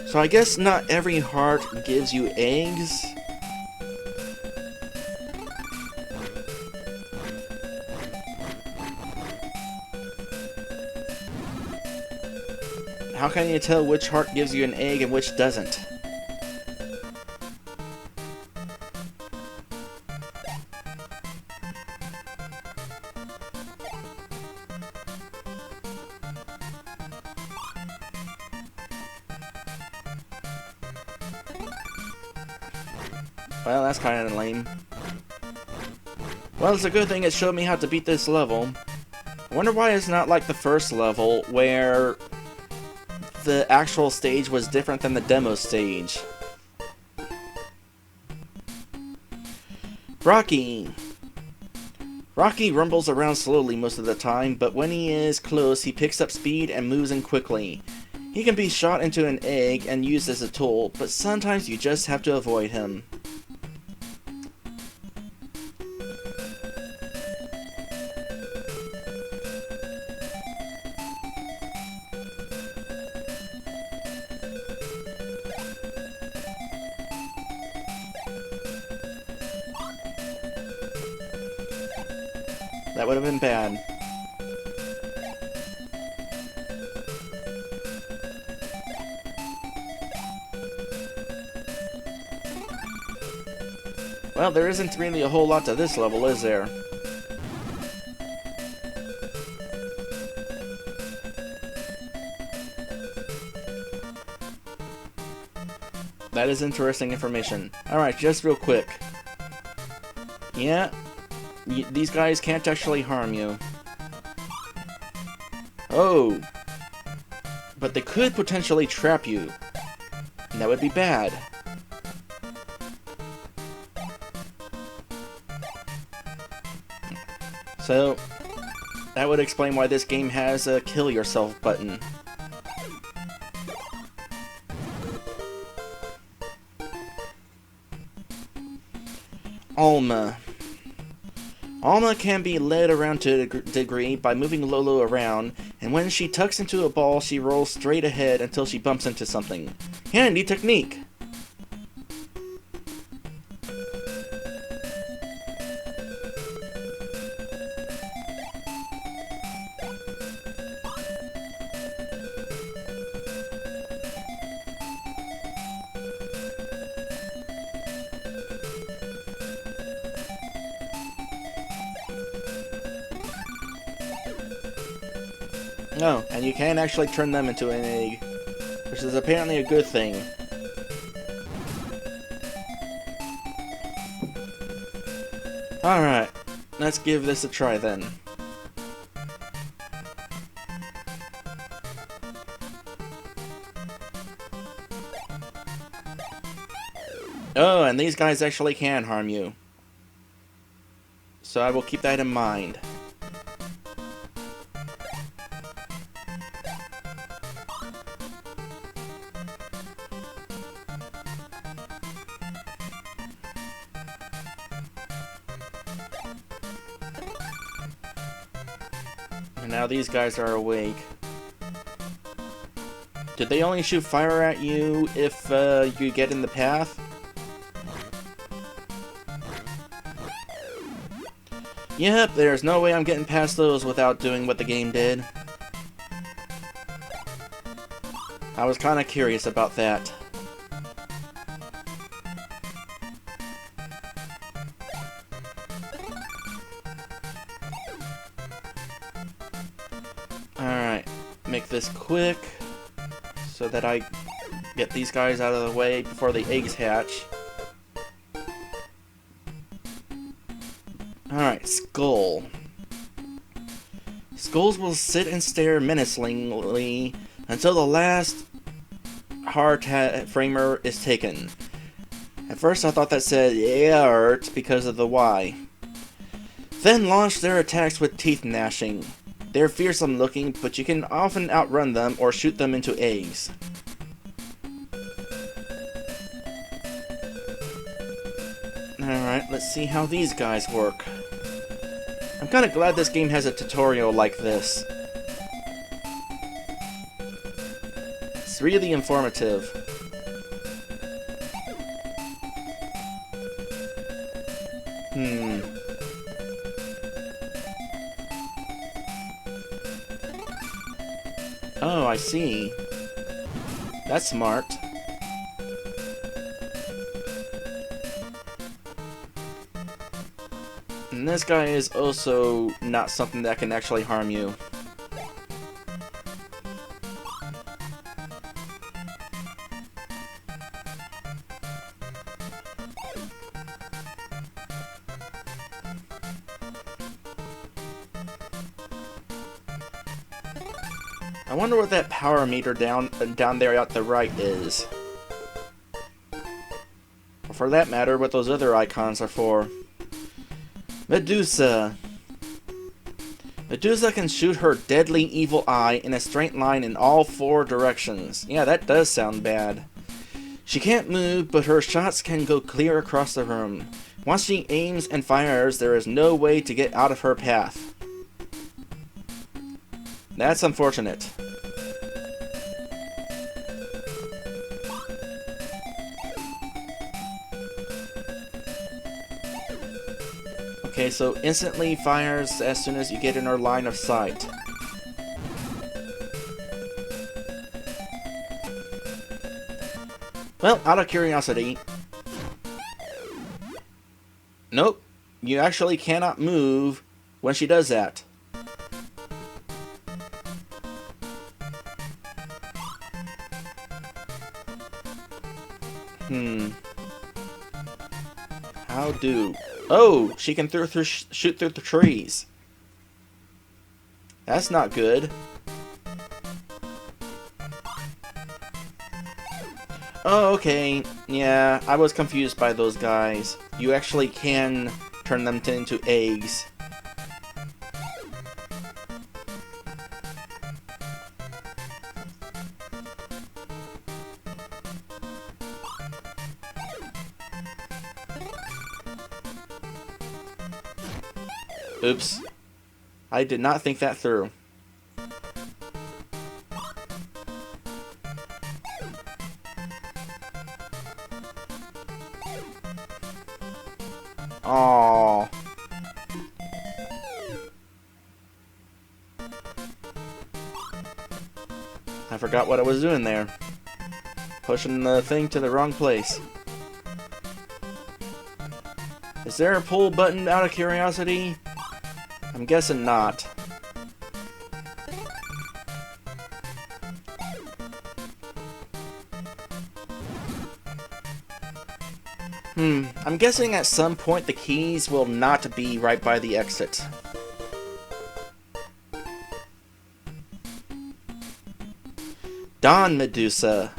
So I guess not every heart gives you eggs. How can you tell which heart gives you an egg and which doesn't? Well, that's kind of lame. Well, it's a good thing it showed me how to beat this level. I wonder why it's not like the first level, where the actual stage was different than the demo stage. Rocky. Rocky rumbles around slowly most of the time, but when he is close, he picks up speed and moves in quickly. He can be shot into an egg and used as a tool, but sometimes you just have to avoid him. That would have been bad. Well, there isn't really a whole lot to this level, is there? That is interesting information. Alright, just real quick. Yeah, these guys can't actually harm you. Oh! But they could potentially trap you. And that would be bad. So, that would explain why this game has a kill yourself button. Alma. Alma can be led around to a degree by moving Lolo around, and when she tucks into a ball, she rolls straight ahead until she bumps into something. Handy technique! Oh, and you can actually turn them into an egg, which is apparently a good thing. Alright, let's give this a try then. Oh, and these guys actually can harm you. So I will keep that in mind. And now these guys are awake. Did they only shoot fire at you if you get in the path? Yep, there's no way I'm getting past those without doing what the game did. I was kind of curious about that. Alright, make this quick so that I get these guys out of the way before the eggs hatch. Alright, Skull. Skulls will sit and stare menacingly until the last hard framer is taken. At first I thought that said "Yart" because of the Y. Then launch their attacks with teeth gnashing. They're fearsome looking, but you can often outrun them or shoot them into eggs. Alright, let's see how these guys work. I'm kinda glad this game has a tutorial like this. It's really informative. Oh, I see. That's smart. And this guy is also not something that can actually harm you. I wonder what that power meter down there at the right is. Or for that matter, what those other icons are for. Medusa. Medusa can shoot her deadly evil eye in a straight line in all 4 directions. Yeah, that does sound bad. She can't move, but her shots can go clear across the room. Once she aims and fires, there is no way to get out of her path. That's unfortunate. Okay, so instantly fires as soon as you get in her line of sight. Well, out of curiosity... Nope, you actually cannot move when she does that. How do... Oh, she can shoot through the trees. That's not good. Oh, okay. Yeah, I was confused by those guys. You actually can turn them into eggs. Oops. I did not think that through. Aww. I forgot what I was doing there. Pushing the thing to the wrong place. Is there a pull button out of curiosity? I'm guessing not. I'm guessing at some point the keys will not be right by the exit. Dawn Medusa.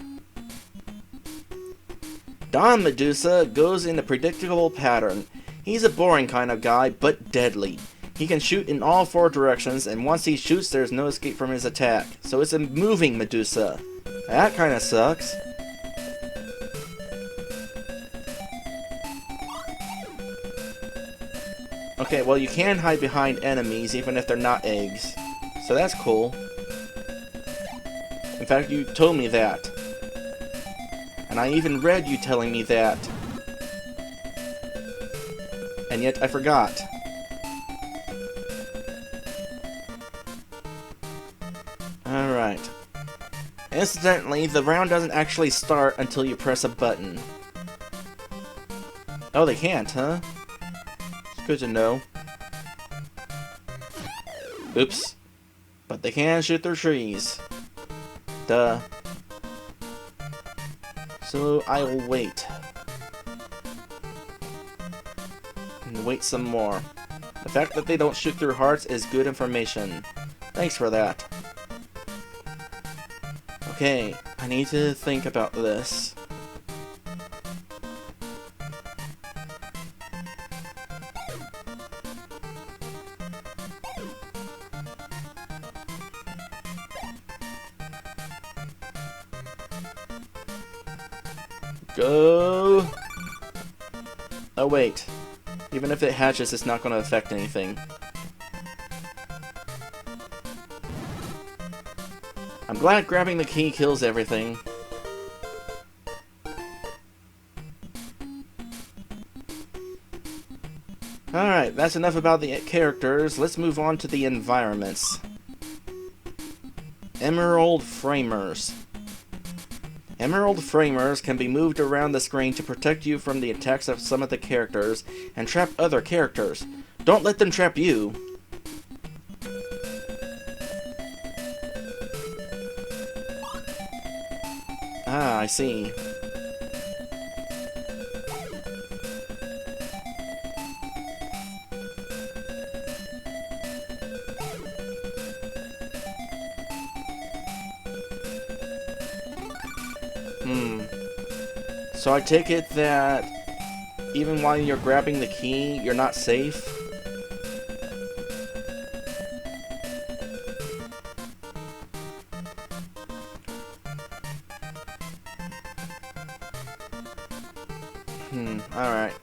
Dawn Medusa goes in a predictable pattern. He's a boring kind of guy, but deadly. He can shoot in all 4 directions, and once he shoots, there's no escape from his attack. So it's a moving Medusa. That kinda sucks. Okay, well you can hide behind enemies even if they're not eggs. So that's cool. In fact, you told me that. And I even read you telling me that. And yet I forgot. Alright. Incidentally, the round doesn't actually start until you press a button. Oh, they can't, huh? It's good to know. Oops. But they can shoot through trees. Duh. So I will wait. And wait some more. The fact that they don't shoot through hearts is good information. Thanks for that. Okay, I need to think about this. Go! Oh wait. Even if it hatches, it's not going to affect anything. I'm glad grabbing the key kills everything. Alright, that's enough about the characters. Let's move on to the environments. Emerald Framers. Emerald Framers can be moved around the screen to protect you from the attacks of some of the characters and trap other characters. Don't let them trap you. Ah, I see. So I take it that even while you're grabbing the key, you're not safe? Alright.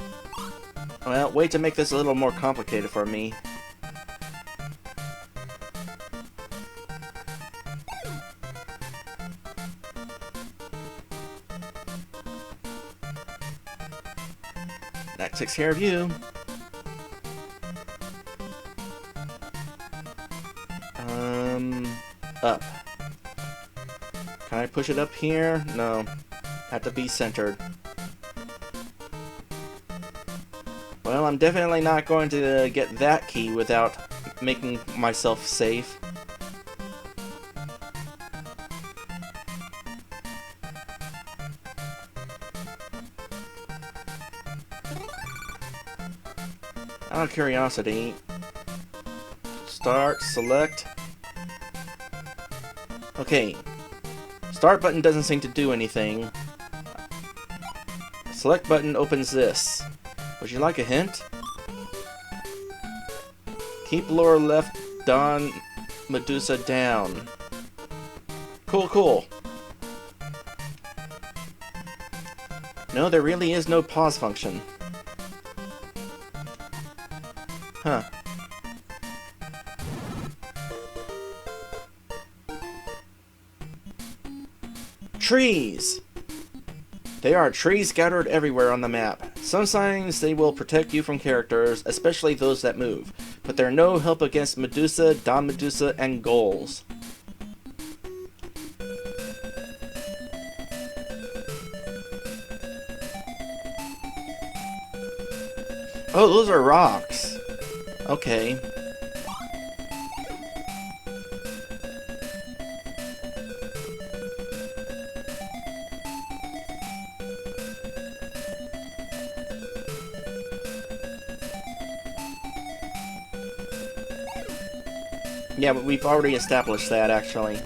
Well, wait to make this a little more complicated for me. That takes care of you. Up. Can I push it up here? No. Have to be centered. Well, I'm definitely not going to get that key without making myself safe. Out of curiosity, start, select. Okay, start button doesn't seem to do anything. Select button opens this. Would you like a hint? Keep lower left Don Medusa down. Cool, cool. No, there really is no pause function. Huh. Trees! There are trees scattered everywhere on the map. Sometimes they will protect you from characters, especially those that move, but they're no help against Medusa, Don Medusa, and ghouls. Oh, those are rocks. Okay. Yeah, but we've already established that, actually.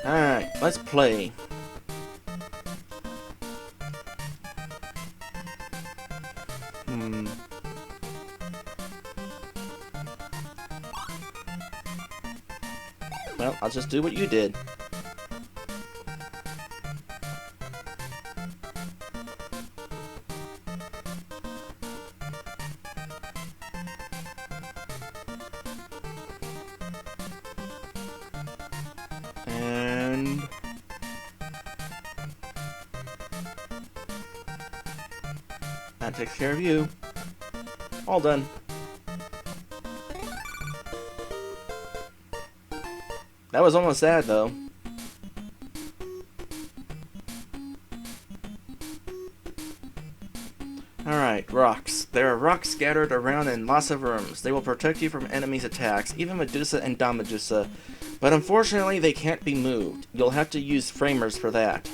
Alright, let's play. Well, I'll just do what you did. That takes care of you. All done. That was almost sad, though. Alright, rocks. There are rocks scattered around in lots of rooms. They will protect you from enemies' attacks, even Medusa and Damadusa. But unfortunately, they can't be moved. You'll have to use framers for that.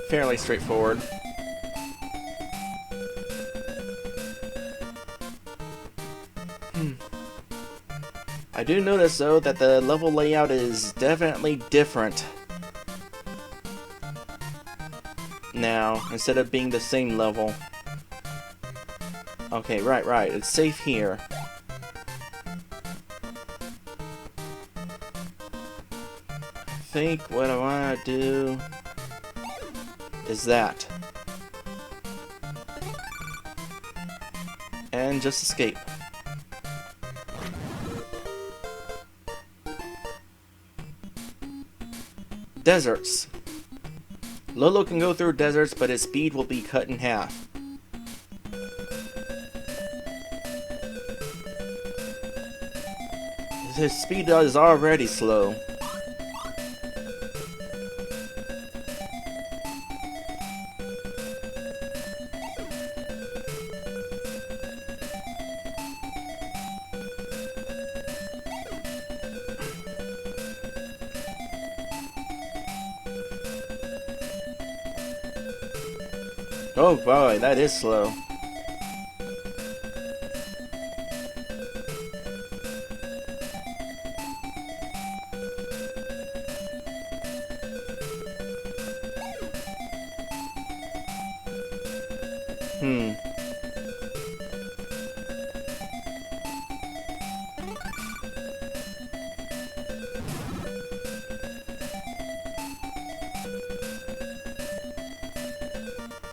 Fairly straightforward. I do notice, though, that the level layout is definitely different now, instead of being the same level. Okay, right. It's safe here. I think what I want to do is that. And just escape. Deserts. Lolo can go through deserts, but his speed will be cut in half. His speed is already slow. Oh boy, that is slow.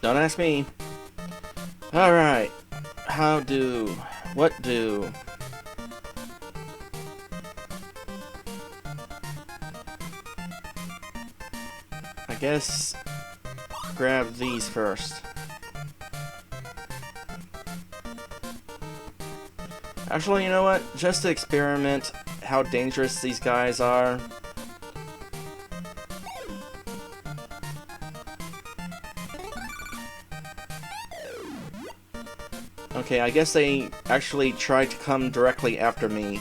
Don't ask me. Alright. What do? I guess grab these first. Actually, you know what? Just to experiment how dangerous these guys are. Okay, I guess they actually tried to come directly after me.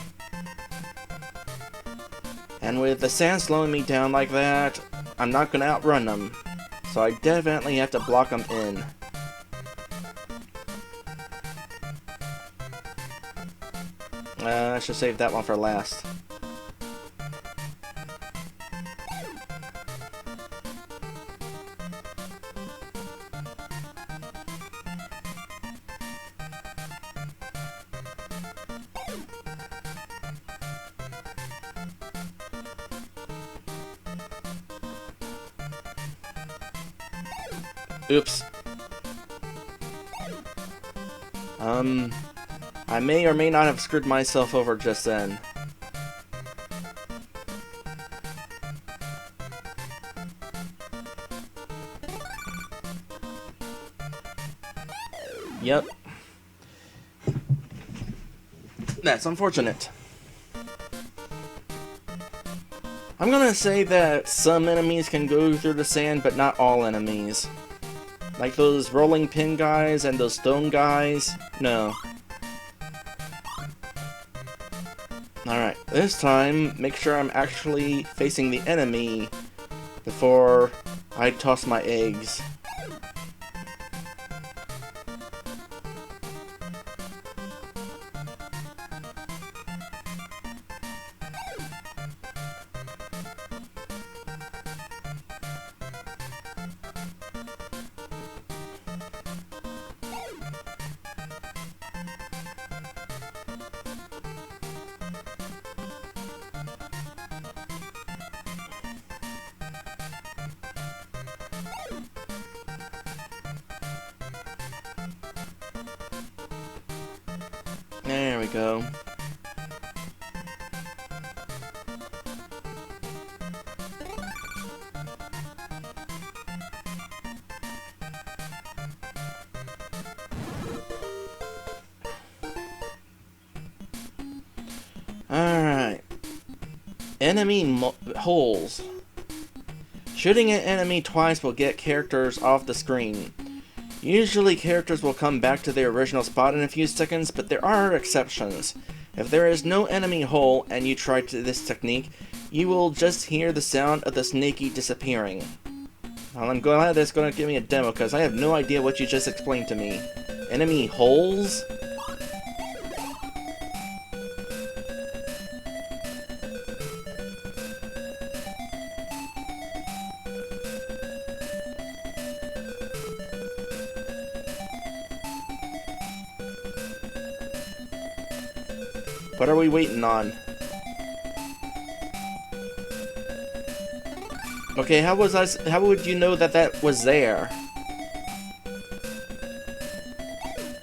And with the sand slowing me down like that, I'm not gonna outrun them. So I definitely have to block them in. I should save that one for last. Oops. I may or may not have screwed myself over just then. Yep. That's unfortunate. I'm gonna say that some enemies can go through the sand, but not all enemies. Like those rolling pin guys and those stone guys. No. Alright, this time, make sure I'm actually facing the enemy before I toss my eggs. There we go. Alright. Enemy holes. Shooting an enemy twice will get characters off the screen. Usually characters will come back to their original spot in a few seconds, but there are exceptions. If there is no enemy hole and you try this technique, you will just hear the sound of the snaky disappearing. Well, I'm glad that's going to give me a demo, because I have no idea what you just explained to me. Enemy holes? What are we waiting on? Okay, how would you know that that was there?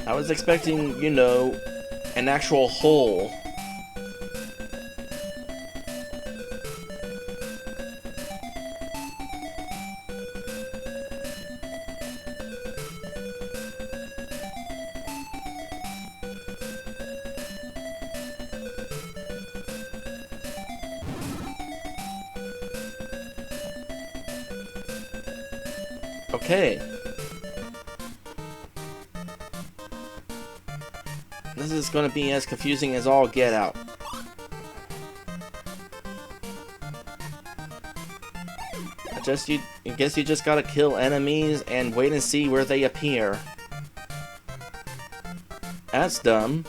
I was expecting, you know, an actual hole. Okay. This is going to be as confusing as all get out. I guess you just gotta kill enemies and wait and see where they appear. That's dumb.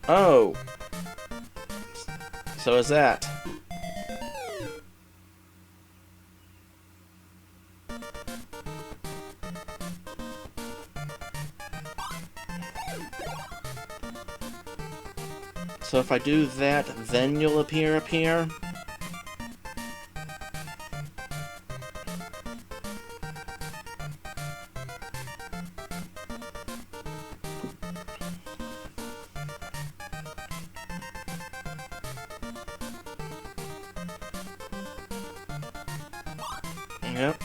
Oh. So is that. So if I do that, then you'll appear up here? Yep.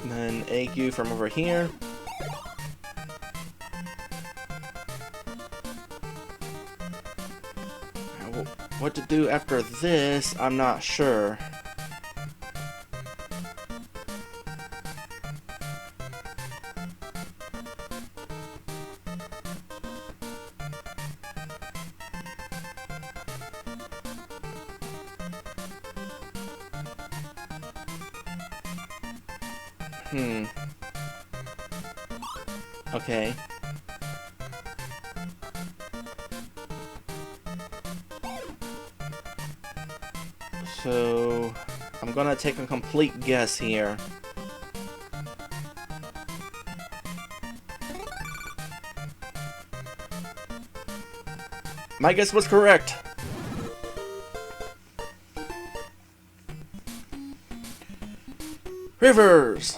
And then AQ from over here. What to do after this, I'm not sure. Okay. So, I'm gonna take a complete guess here. My guess was correct! Rivers!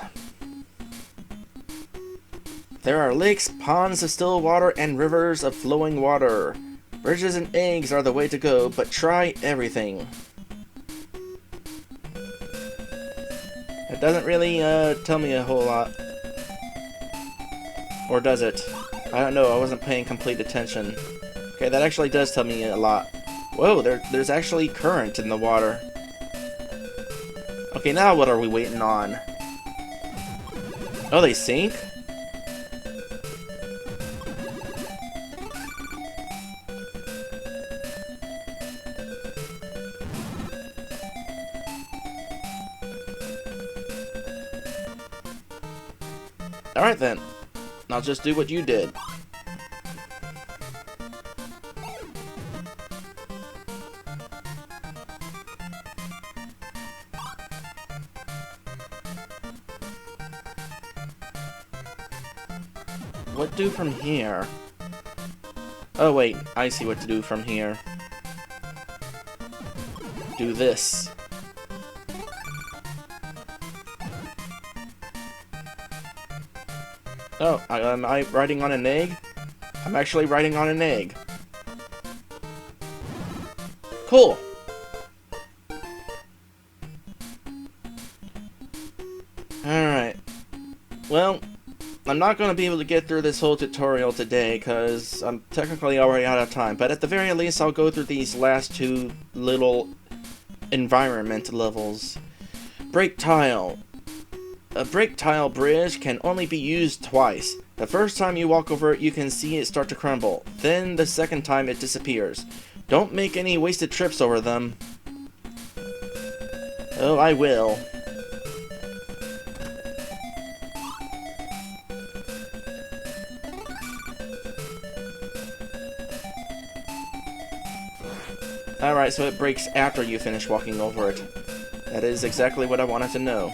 There are lakes, ponds of still water, and rivers of flowing water. Bridges and eggs are the way to go, but try everything. It doesn't really tell me a whole lot. Or does it? I don't know, I wasn't paying complete attention. Okay, that actually does tell me a lot. Whoa, there's actually current in the water. Okay, now what are we waiting on? Oh, they sink? Alright then, I'll just do what you did. what do from here? Oh wait, I see what to do from here. Do this. Oh, am I riding on an egg? I'm actually riding on an egg. Cool! Alright. Well, I'm not going to be able to get through this whole tutorial today, because I'm technically already out of time. But at the very least, I'll go through these last two little environment levels. Break tile. A break tile bridge can only be used twice. The first time you walk over it, you can see it start to crumble. Then the second time it disappears. Don't make any wasted trips over them. Oh, I will. Alright, so it breaks after you finish walking over it. That is exactly what I wanted to know.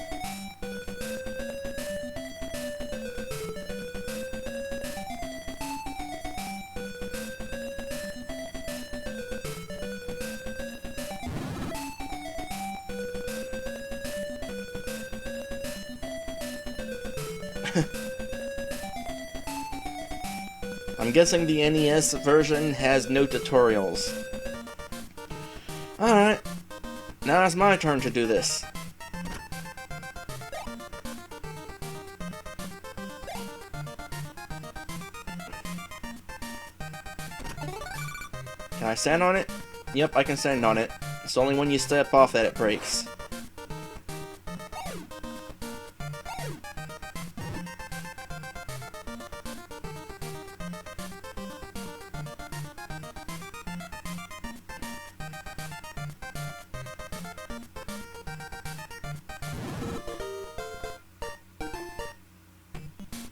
I'm guessing the NES version has no tutorials. Alright, now it's my turn to do this. Can I stand on it? Yep, I can stand on it. It's only when you step off that it breaks.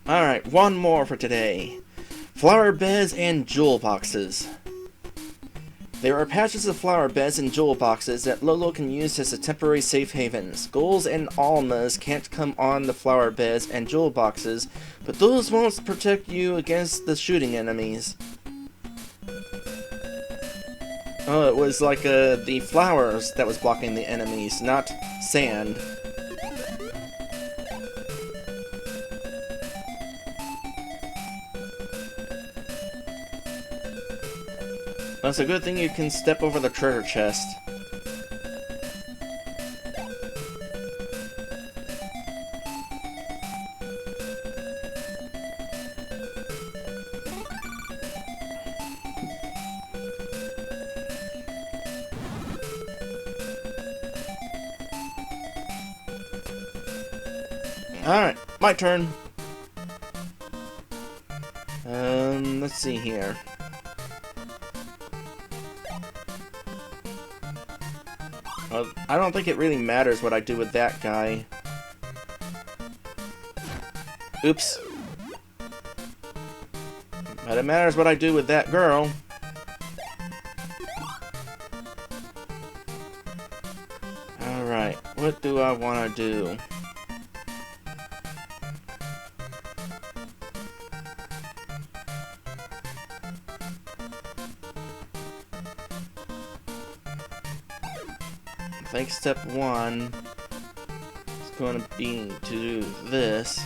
Alright, one more for today. Flower beds and jewel boxes. There are patches of flower beds and jewel boxes that Lolo can use as a temporary safe haven. Skulls and almas can't come on the flower beds and jewel boxes, but those won't protect you against the shooting enemies. Oh, it was like the flowers that was blocking the enemies, not sand. That's a good thing you can step over the treasure chest. Alright, my turn. Let's see here. I don't think it really matters what I do with that guy. Oops. But it matters what I do with that girl. Alright, what do I want to do? I think step one is going to be to do this.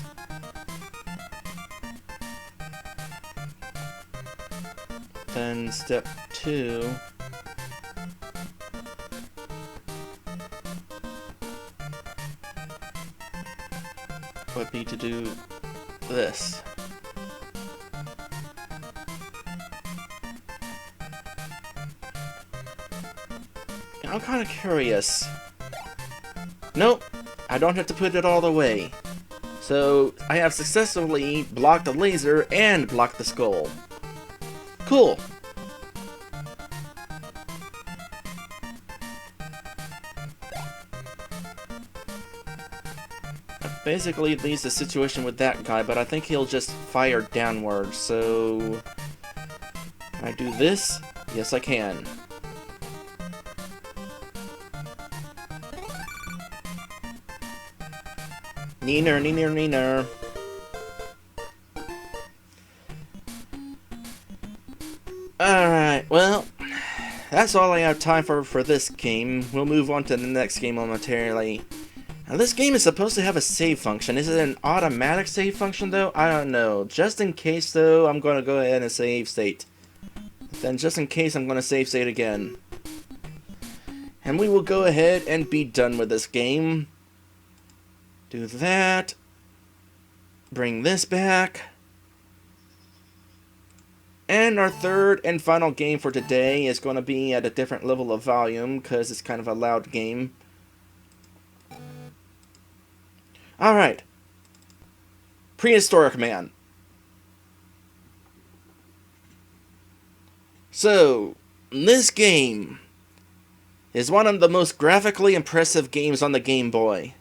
Then step two would be to do this. I'm kind of curious. Nope, I don't have to put it all the way. So, I have successfully blocked the laser and blocked the skull. Cool. That basically leaves the situation with that guy, but I think he'll just fire downwards, so... Can I do this? Yes, I can. Neener, neener, neener. that's all I have time for this game. We'll move on to the next game momentarily. Now, this game is supposed to have a save function. Is it an automatic save function, though? I don't know. Just in case, though, I'm going to go ahead and save state. Then, just in case, I'm going to save state again. And we will go ahead and be done with this game. Do that. Bring this back. And our third and final game for today is going to be at a different level of volume because it's kind of a loud game. Alright. Prehistorik Man. So, this game is one of the most graphically impressive games on the Game Boy.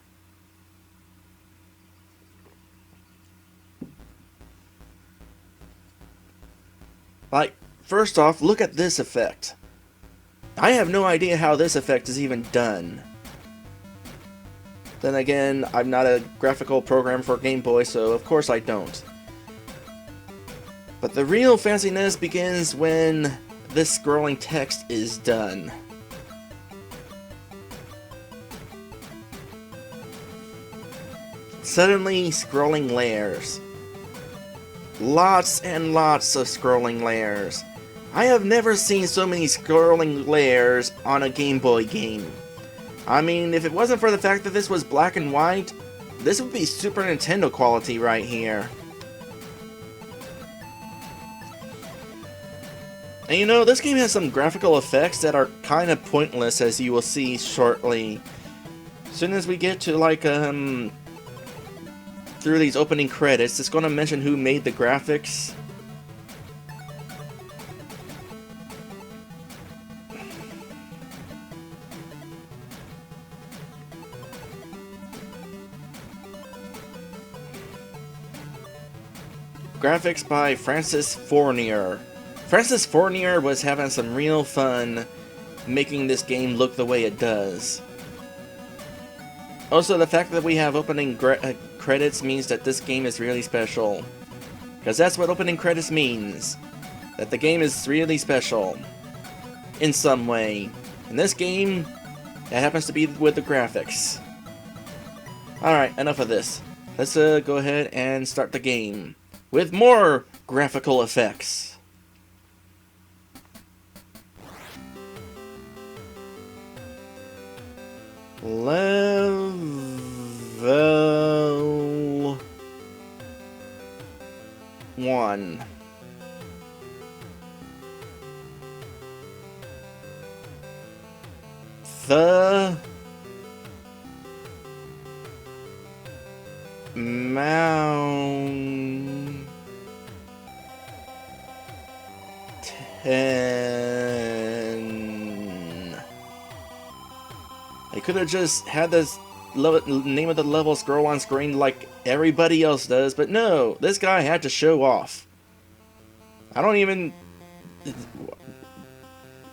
Like, first off, look at this effect. I have no idea how this effect is even done. Then again, I'm not a graphical programmer for Game Boy, so of course I don't. But the real fanciness begins when this scrolling text is done. Suddenly, scrolling layers. Lots and lots of scrolling layers. I have never seen so many scrolling layers on a Game Boy game. I mean, if it wasn't for the fact that this was black and white, this would be Super Nintendo quality right here. And you know, this game has some graphical effects that are kind of pointless, as you will see shortly. As soon as we get to, like, through these opening credits, it's going to mention who made the graphics. Graphics by Francis Fournier. Francis Fournier was having some real fun making this game look the way it does. Also, the fact that we have opening credits means that this game is really special. Because that's what opening credits means. That the game is really special. In some way. In this game, that happens to be with the graphics. Alright, enough of this. Let's go ahead and start the game. With more graphical effects. Level 1. The mountain. I could have just had this name of the level scroll on screen like everybody else does, but no, this guy had to show off. I don't even...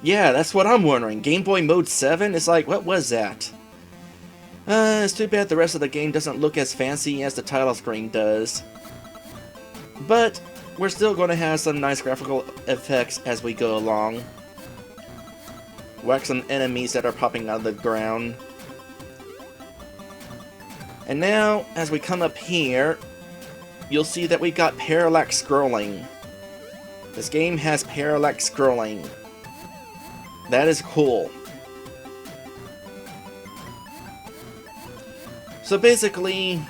Yeah, that's what I'm wondering. Game Boy Mode 7? It's like, what was that? It's too bad the rest of the game doesn't look as fancy as the title screen does. But we're still going to have some nice graphical effects as we go along. Whack some enemies that are popping out of the ground. And now, as we come up here, you'll see that we've got parallax scrolling. This game has parallax scrolling. That is cool. So basically,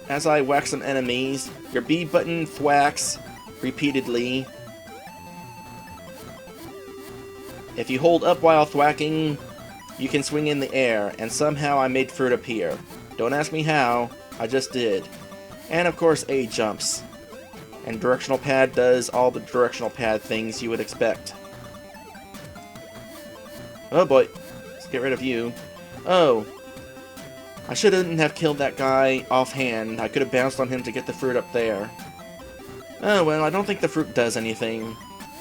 as I whack some enemies, your B button thwacks repeatedly. If you hold up while thwacking, you can swing in the air, and somehow I made fruit appear. Don't ask me how, I just did. And of course A jumps. And directional pad does all the directional pad things you would expect. Oh boy, let's get rid of you. Oh, I shouldn't have killed that guy offhand. I could have bounced on him to get the fruit up there. Oh well, I don't think the fruit does anything.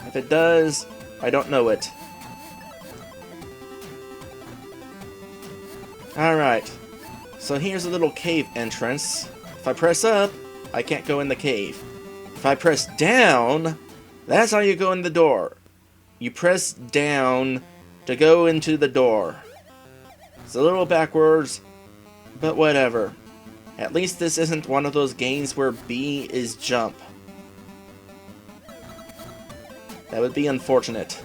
If it does, I don't know it. Alright, so here's a little cave entrance. If I press up, I can't go in the cave. If I press down, that's how you go in the door. You press down to go into the door. It's a little backwards, but whatever. At least this isn't one of those games where B is jump. That would be unfortunate.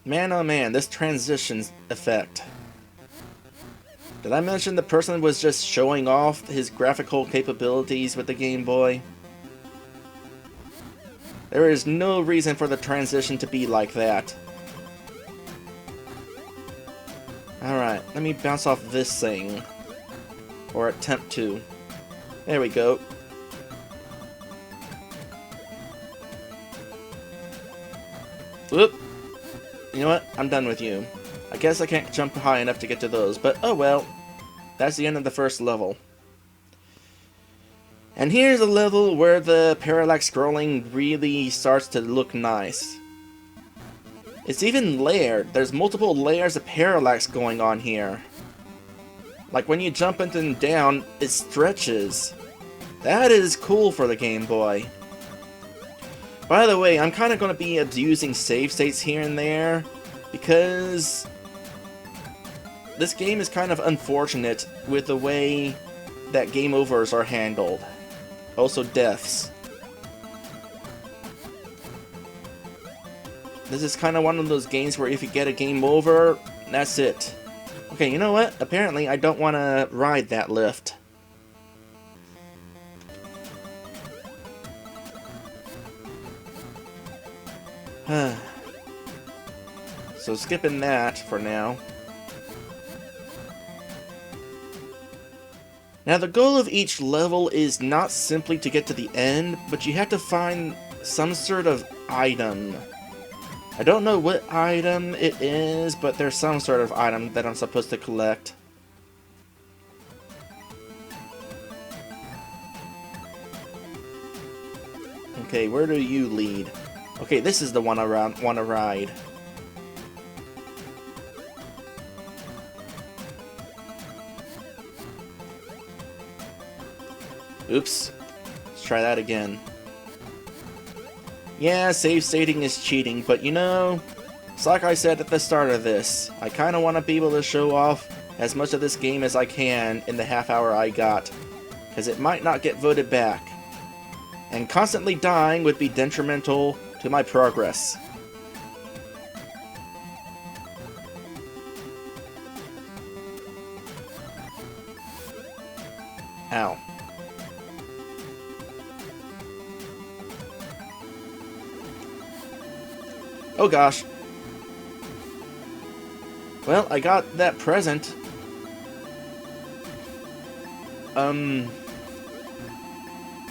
Man, oh man, this transition effect. Did I mention the person was just showing off his graphical capabilities with the Game Boy? There is no reason for the transition to be like that. Alright, let me bounce off this thing. Or attempt to. There we go. Whoop! You know what? I'm done with you. I guess I can't jump high enough to get to those, but oh well. That's the end of the first level. And here's a level where the parallax scrolling really starts to look nice. It's even layered. There's multiple layers of parallax going on here. Like when you jump into and down, it stretches. That is cool for the Game Boy. By the way, I'm kind of going to be abusing save states here and there, because this game is kind of unfortunate with the way that game overs are handled. Also deaths. This is kind of one of those games where if you get a game over, that's it. Okay, you know what? Apparently I don't want to ride that lift. So skipping that for now. Now the goal of each level is not simply to get to the end, but you have to find some sort of item. I don't know what item it is, but there's some sort of item that I'm supposed to collect. Okay, where do you lead? Okay, this is the one I want to ride. Oops. Let's try that again. Yeah, save stating is cheating, but you know, it's like I said at the start of this. I kind of want to be able to show off as much of this game as I can in the half hour I got, because it might not get voted back. And constantly dying would be detrimental to my progress. Ow. Oh gosh. Well, I got that present. But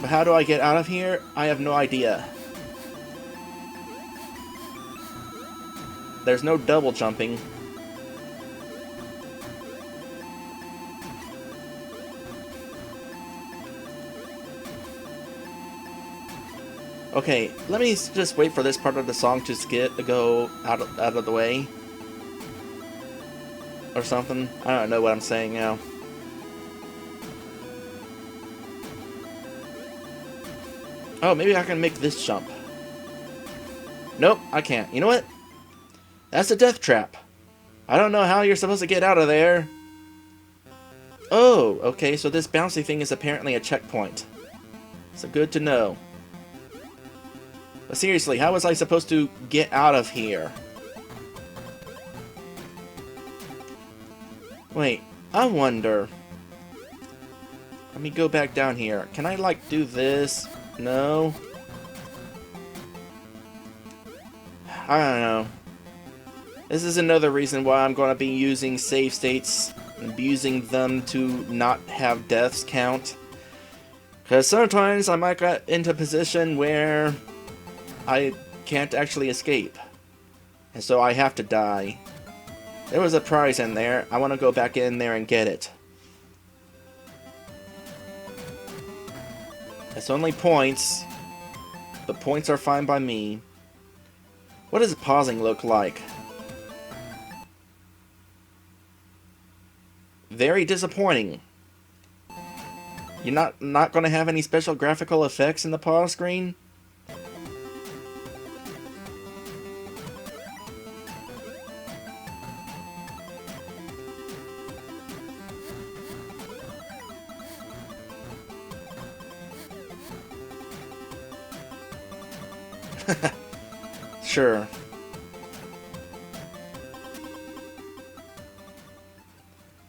how do I get out of here? I have no idea. There's no double jumping. Okay, let me just wait for this part of the song to go out of the way. Or something. I don't know what I'm saying now. Oh, maybe I can make this jump. Nope, I can't. You know what? That's a death trap. I don't know how you're supposed to get out of there. Oh, okay, so this bouncy thing is apparently a checkpoint. So good to know. But seriously, how was I supposed to get out of here? Wait, I wonder. Let me go back down here. Can I, like, do this? No? I don't know. This is another reason why I'm going to be using save states and abusing them to not have deaths count. Because sometimes I might get into a position where I can't actually escape. And so I have to die. There was a prize in there. I want to go back in there and get it. It's only points. But points are fine by me. What does pausing look like? Very disappointing. You're not going to have any special graphical effects in the pause screen? Sure.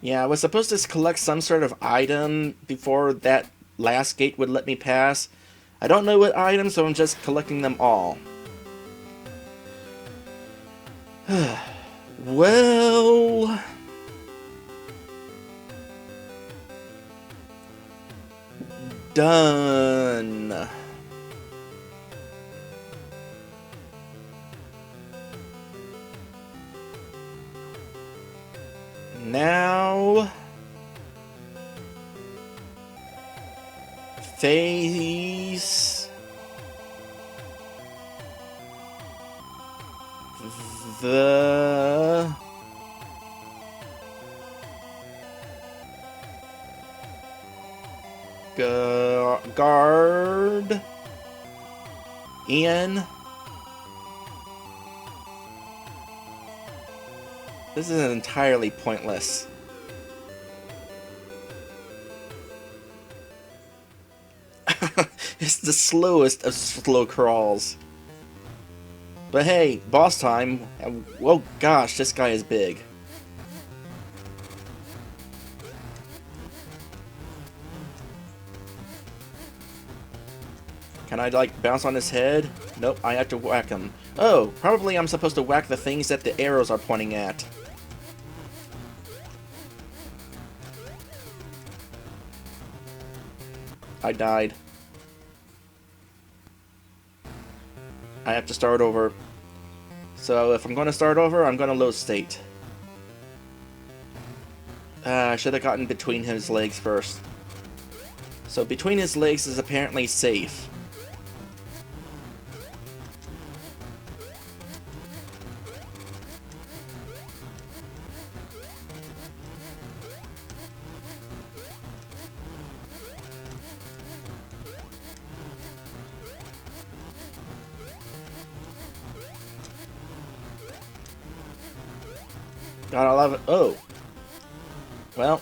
Yeah, I was supposed to collect some sort of item before that last gate would let me pass. I don't know what item, so I'm just collecting them all. Well... done. Now... face... the... guard... Ian... This is entirely pointless. It's the slowest of slow crawls. But hey, boss time. Oh gosh, this guy is big. Can I, like, bounce on his head? Nope, I have to whack him. Oh, probably I'm supposed to whack the things that the arrows are pointing at. I died. I have to start over. So if I'm going to start over, I'm going to load state. I should have gotten between his legs first. So between his legs is apparently safe. God, I love it. Oh. Well.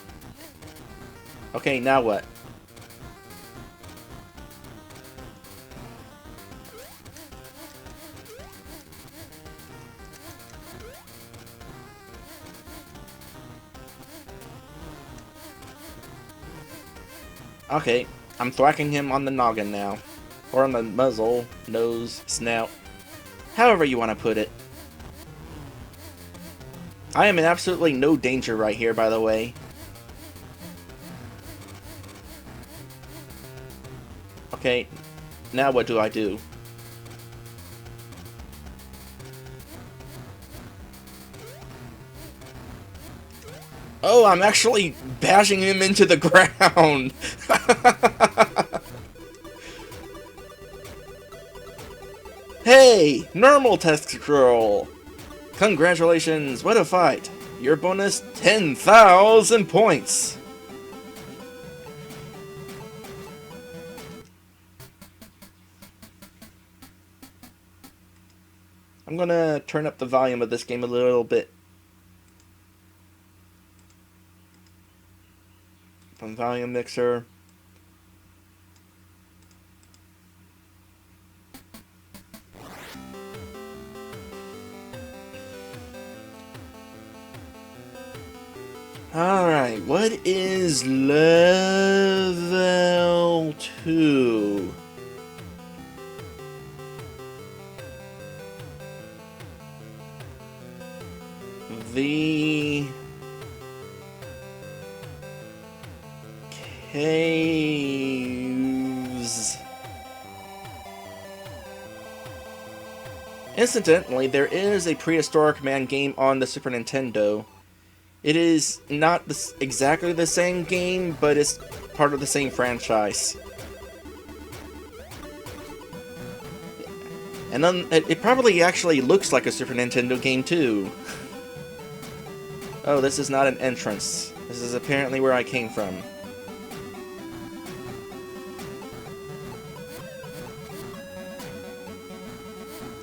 Okay, now what? Okay, I'm thwacking him on the noggin now. Or on the muzzle, nose, snout. However you want to put it. I am in absolutely no danger right here, by the way. Okay, now what do I do? Oh, I'm actually bashing him into the ground! Hey! Normal test scroll! Congratulations, what a fight! Your bonus 10,000 points! I'm gonna turn up the volume of this game a little bit. From volume mixer. Alright, what is level 2? The caves. Incidentally, there is a Prehistorik Man game on the Super Nintendo. It is not exactly the same game, but it's part of the same franchise. And then it probably actually looks like a Super Nintendo game too. Oh, this is not an entrance. This is apparently where I came from.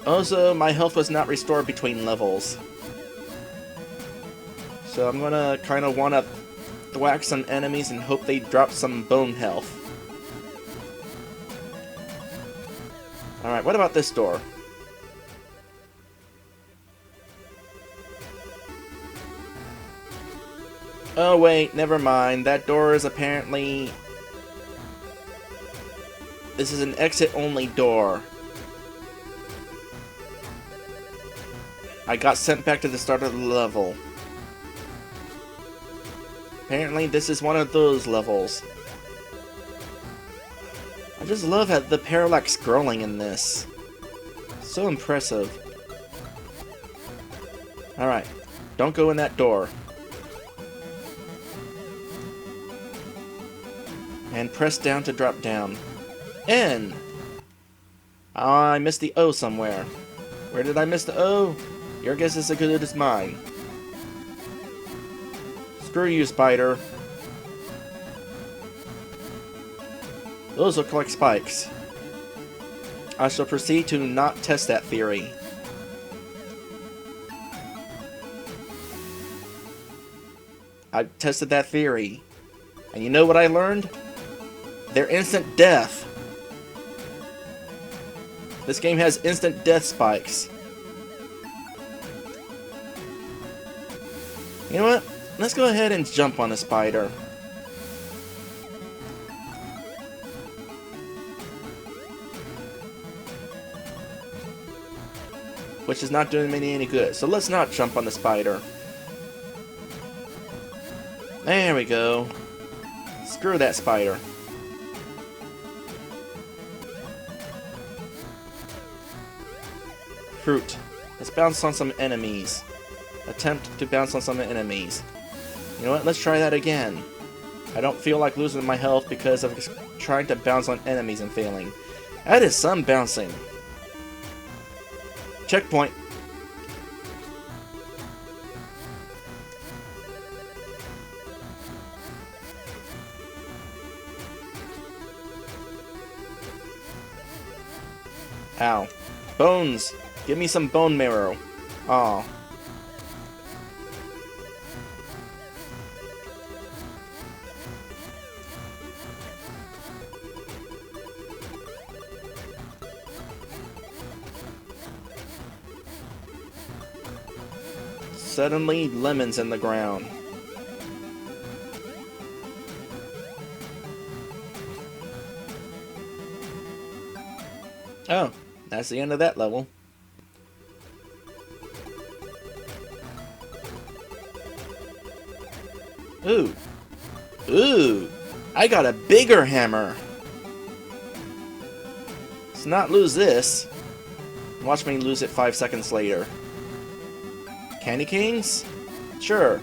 Also, my health was not restored between levels. So I'm gonna kind of want to thwack some enemies and hope they drop some bone health. Alright, what about this door? Oh wait, never mind. That door is apparently... This is an exit-only door. I got sent back to the start of the level. Apparently this is one of those levels. I just love how the parallax scrolling in this. So impressive. Alright, don't go in that door. And press down to drop down. N! I missed the O somewhere. Where did I miss the O? Your guess is as good as mine. Screw you, spider. Those look like spikes. I shall proceed to not test that theory. I tested that theory. And you know what I learned? They're instant death. This game has instant death spikes. You know what? Let's go ahead and jump on a spider. Which is not doing me any good. So let's not jump on the spider. There we go. Screw that spider. Fruit. Let's bounce on some enemies. Attempt to bounce on some enemies. You know what? Let's try that again. I don't feel like losing my health because of trying to bounce on enemies and failing. That is some bouncing. Checkpoint. Ow. Bones! Give me some bone marrow. Aw. Suddenly, lemons in the ground. Oh, that's the end of that level. Ooh. Ooh! I got a bigger hammer! Let's not lose this. Watch me lose it 5 seconds later. Candy canes? Sure.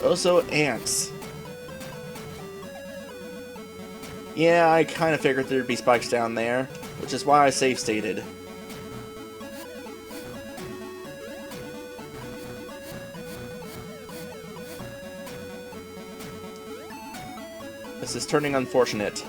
Also ants. Yeah, I kind of figured there'd be spikes down there, which is why I save stated. This is turning unfortunate.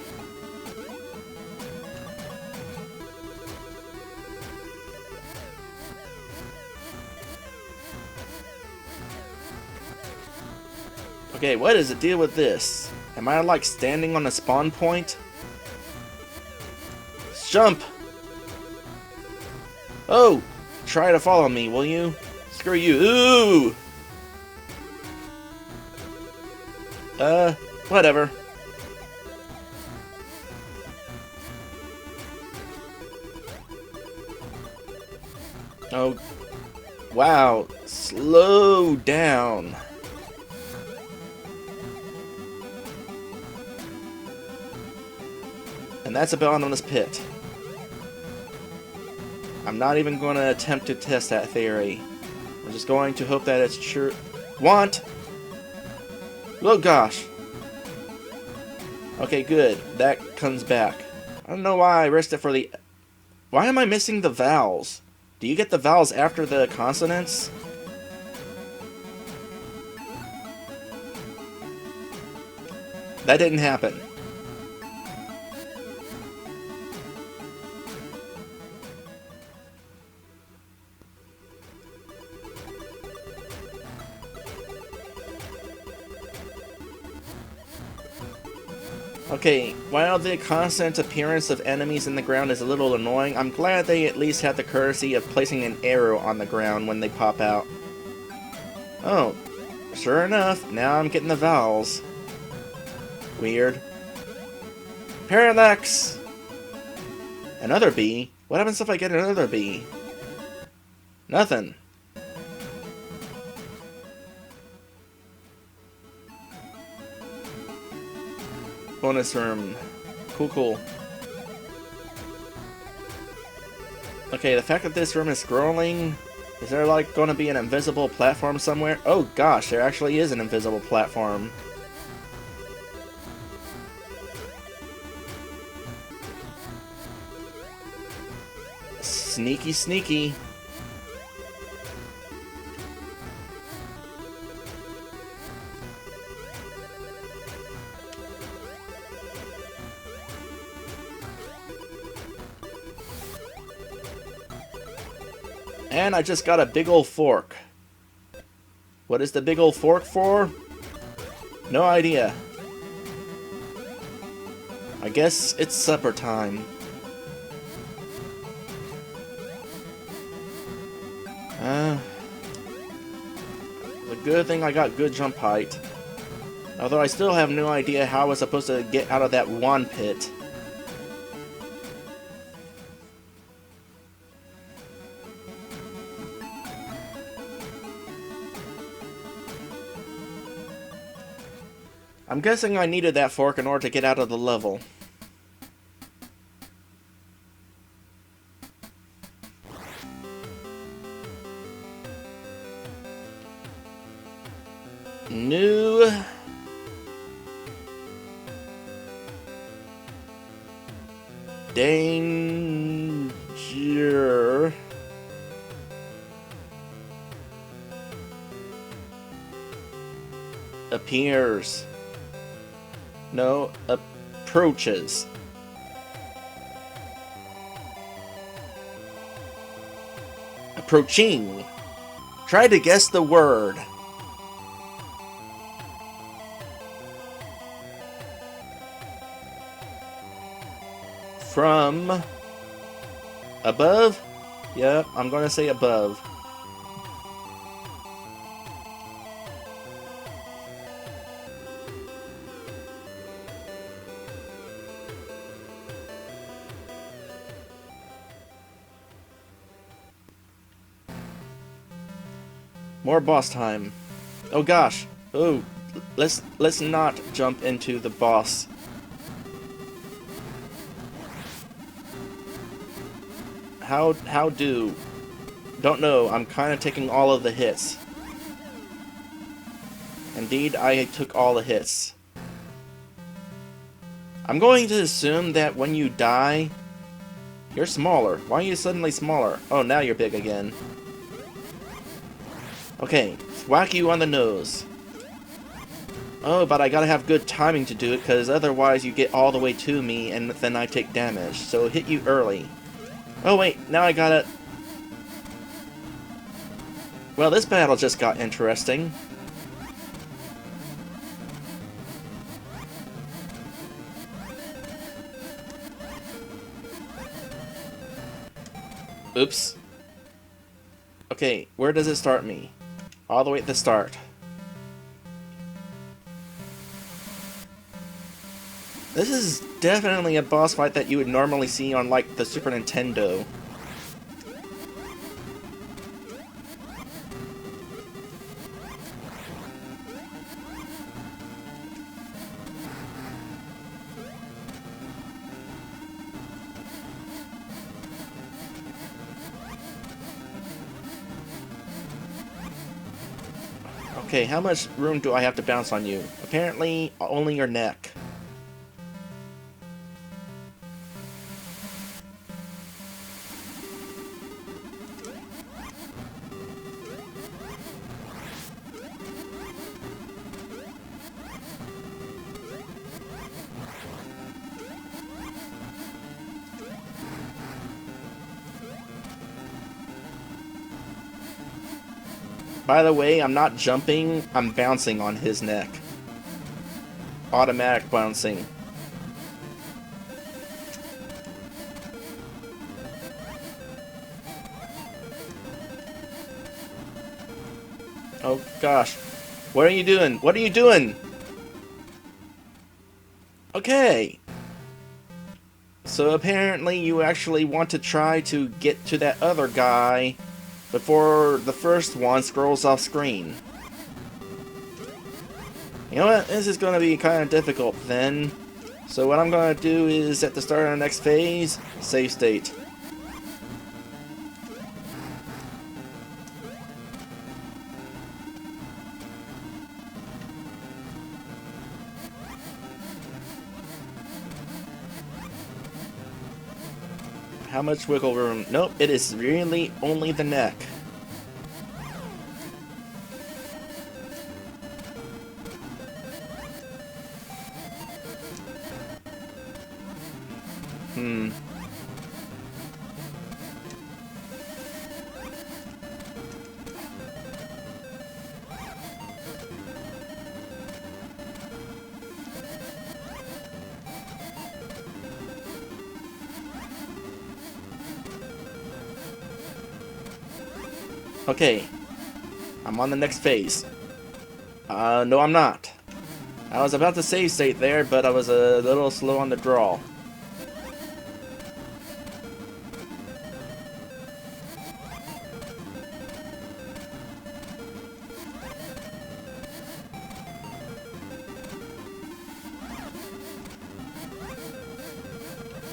Okay, what is the deal with this? Am I like standing on a spawn point? Jump! Oh! Try to follow me, will you? Screw you. Ooh! Whatever. Oh. Wow. Slow down. And that's a bottomless pit. I'm not even going to attempt to test that theory. I'm just going to hope that it's true. Want! Oh gosh. Okay, good. That comes back. I don't know why I risked it for the... Why am I missing the vowels? Do you get the vowels after the consonants? That didn't happen. Okay, while the constant appearance of enemies in the ground is a little annoying, I'm glad they at least have the courtesy of placing an arrow on the ground when they pop out. Oh, sure enough, now I'm getting the vowels. Weird. Parallax! Another bee? What happens if I get another bee? Nothing. Bonus room. Cool, cool. Okay, the fact that this room is scrolling... Is there, like, going to be an invisible platform somewhere? Oh gosh, there actually is an invisible platform. Sneaky, sneaky. And I just got a big ol' fork. What is the big ol' fork for? No idea. I guess it's supper time. The good thing I got good jump height. Although I still have no idea how I was supposed to get out of that wand pit. I'm guessing I needed that fork in order to get out of the level. New danger appears. No, approaches. Approaching. Try to guess the word. From above? Yep, I'm gonna say above. More boss time. Oh gosh. Oh, let's not jump into the boss. How do? Don't know. I'm kind of taking all of the hits. Indeed, I took all the hits. I'm going to assume that when you die, you're smaller. Why are you suddenly smaller? Oh, now you're big again. Okay, whack you on the nose. Oh, but I gotta have good timing to do it, because otherwise you get all the way to me and then I take damage. So hit you early. Oh wait, now I gotta... Well, this battle just got interesting. Oops. Okay, where does it start me? All the way at the start. This is definitely a boss fight that you would normally see on, like, the Super Nintendo. Okay, how much room do I have to bounce on you? Apparently, only your neck. By the way, I'm not jumping, I'm bouncing on his neck. Automatic bouncing. Oh gosh. What are you doing? What are you doing? Okay. So apparently you actually want to try to get to that other guy before the first one scrolls off screen. You know what? This is going to be kind of difficult then. So what I'm going to do is, at the start of the next phase, save state. How much wiggle room? Nope, it is really only the neck. Okay, I'm on the next phase. No I'm not. I was about to save state there, but I was a little slow on the draw.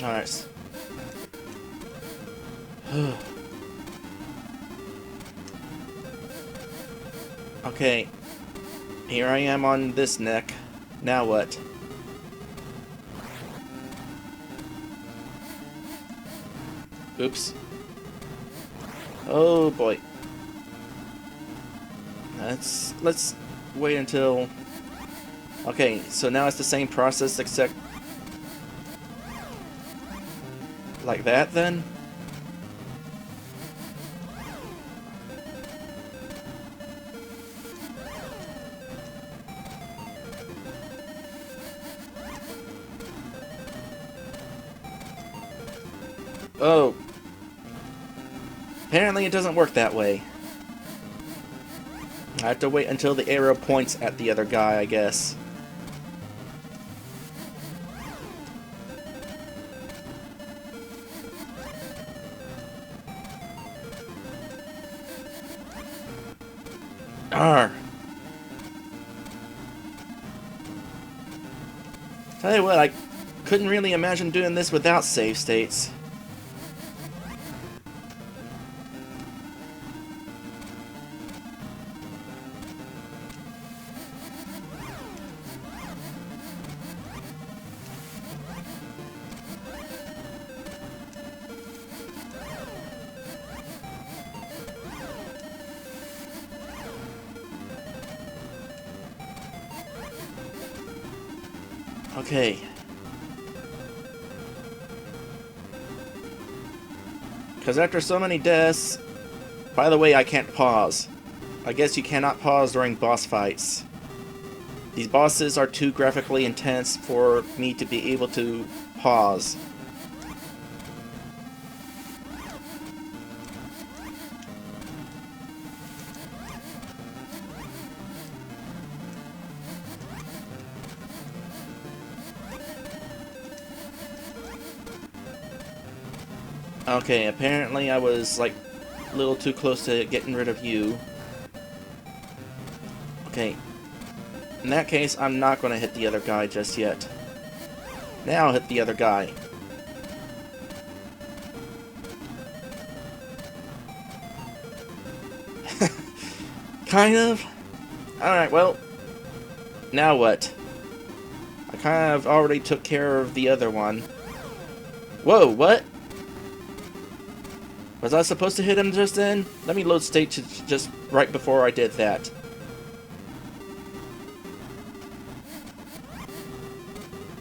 Alright. Okay. Here I am on this neck. Now what? Oops. Oh boy. Let's wait until... Okay, so now it's the same process except... like that then? Oh. Apparently it doesn't work that way. I have to wait until the arrow points at the other guy, I guess. Arr. Tell you what, I couldn't really imagine doing this without save states. Okay. Because after so many deaths... By the way, I can't pause. I guess you cannot pause during boss fights. These bosses are too graphically intense for me to be able to pause. Okay, apparently I was like a little too close to getting rid of you. Okay. In that case, I'm not going to hit the other guy just yet. Now I'll hit the other guy. Kind of. Alright, well. Now what? I kind of already took care of the other one. Whoa, what? Was I supposed to hit him just then? Let me load state to just right before I did that.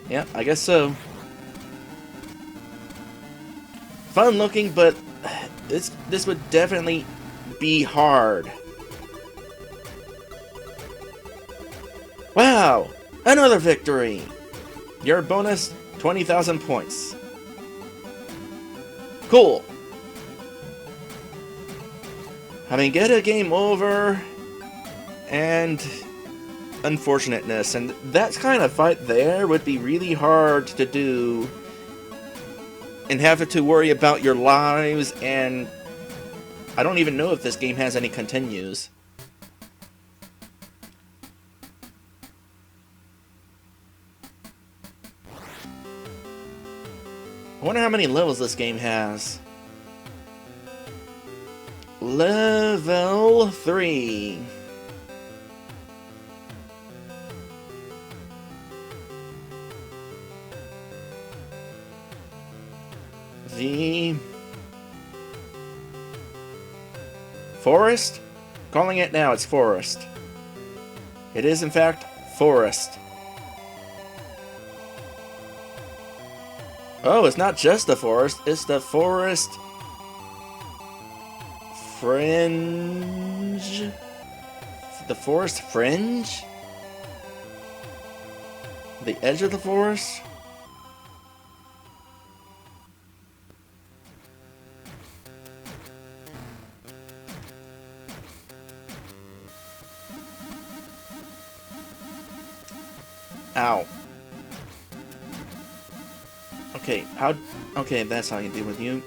Yeah, I guess so. Fun looking, but this would definitely be hard. Wow! Another victory! Your bonus, 20,000 points. Cool! Having get a game over, and unfortunateness. And that kind of fight there would be really hard to do and have to worry about your lives, and I don't even know if this game has any continues. I wonder how many levels this game has. Level 3. The forest? Calling it now, it's forest. It is in fact forest. Oh, it's not just the forest, it's the forest fringe. The forest fringe? The edge of the forest? Ow. Okay, okay, that's how you deal with you.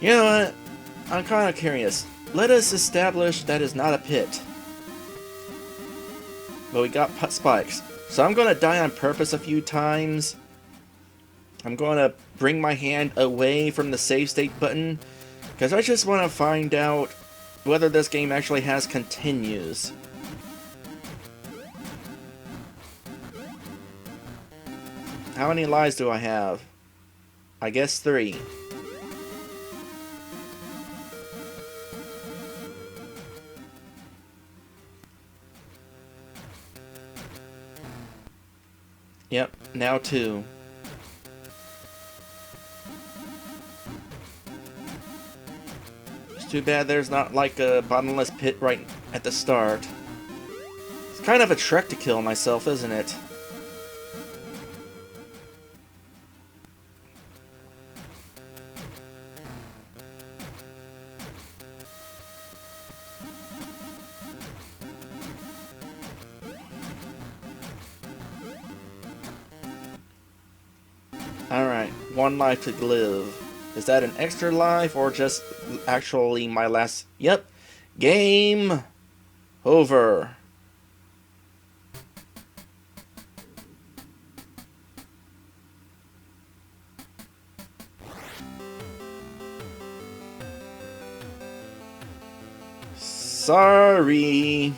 You know what? I'm kind of curious. Let us establish that is not a pit. But we got spikes. So I'm going to die on purpose a few times. I'm going to bring my hand away from the save state button, because I just want to find out whether this game actually has continues. How many lives do I have? I guess 3. Yep, now 2. It's too bad there's not like a bottomless pit right at the start. It's kind of a trek to kill myself, isn't it? Alright, 1 life to live. Is that an extra life or just actually my last... Yep. Game over. Sorry.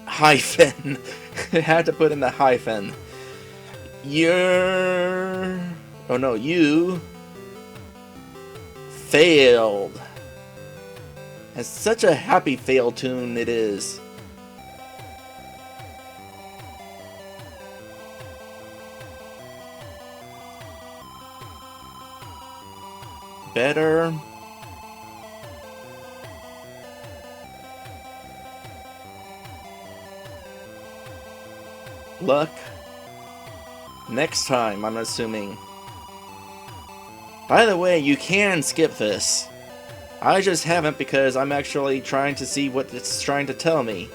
Hyphen. I had to put in the hyphen. You're... Oh no, you... failed. And such a happy fail tune it is. Better... luck next time, I'm assuming. By the way, you can skip this. I just haven't because I'm actually trying to see what it's trying to tell me.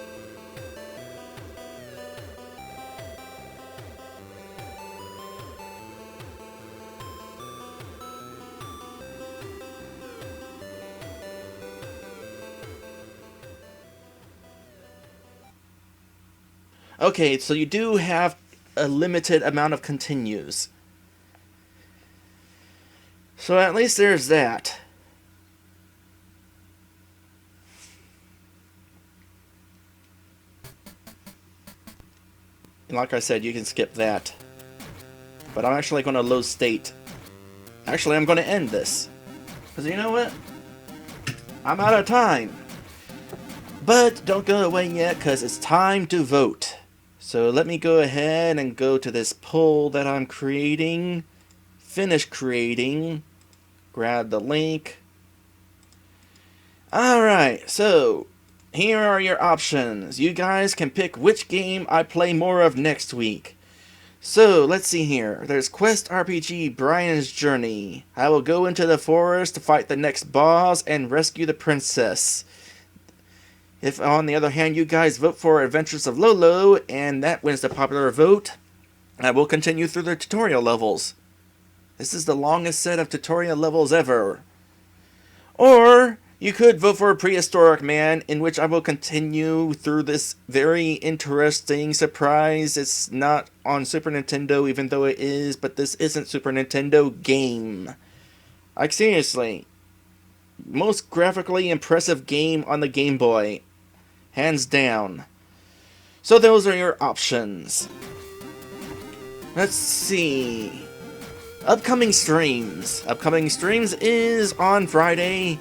Okay, so you do have a limited amount of continues. So at least there's that. And like I said, you can skip that. But I'm actually going to load state. Actually, I'm going to end this. Because you know what? I'm out of time. But don't go away yet, because it's time to vote. So let me go ahead and go to this poll that I'm creating. Finish creating. Grab the link. Alright, so here are your options. You guys can pick which game I play more of next week. So, let's see here. There's Quest RPG Brian's Journey. I will go into the forest to fight the next boss and rescue the princess. If, on the other hand, you guys vote for Adventures of Lolo, and that wins the popular vote, I will continue through the tutorial levels. This is the longest set of tutorial levels ever. Or, you could vote for Prehistorik Man, in which I will continue through this very interesting surprise. It's not on Super Nintendo, even though it is, but this isn't Super Nintendo game. Like, seriously. Most graphically impressive game on the Game Boy. Hands down. So those are your options. Let's see. Upcoming streams. Upcoming streams is on Friday,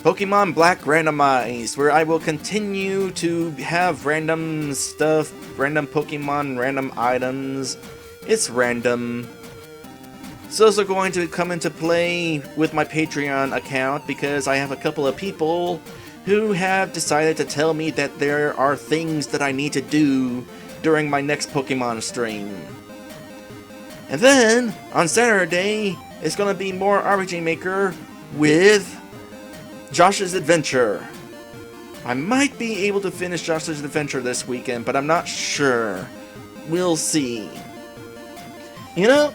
Pokemon Black Randomized, where I will continue to have random stuff, random Pokemon, random items. It's random. It's also going to come into play with my Patreon account because I have a couple of people who have decided to tell me that there are things that I need to do during my next Pokemon stream. And then, on Saturday, it's going to be more RPG Maker with Josh's Adventure. I might be able to finish Josh's Adventure this weekend, but I'm not sure. We'll see. You know,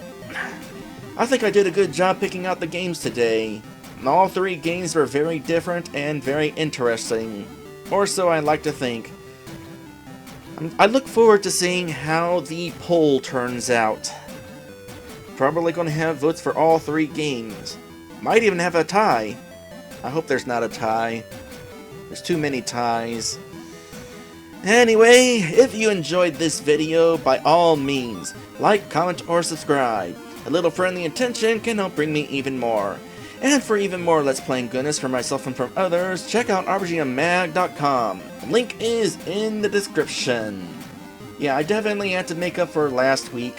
I think I did a good job picking out the games today. All three games were very different and very interesting. Or so I like to think. I look forward to seeing how the poll turns out. Probably going to have votes for all three games. Might even have a tie. I hope there's not a tie. There's too many ties. Anyway, if you enjoyed this video, by all means, like, comment, or subscribe. A little friendly attention can help bring me even more. And for even more Let's Playing goodness from myself and from others, check out RPGMag.com. The link is in the description. Yeah, I definitely had to make up for last week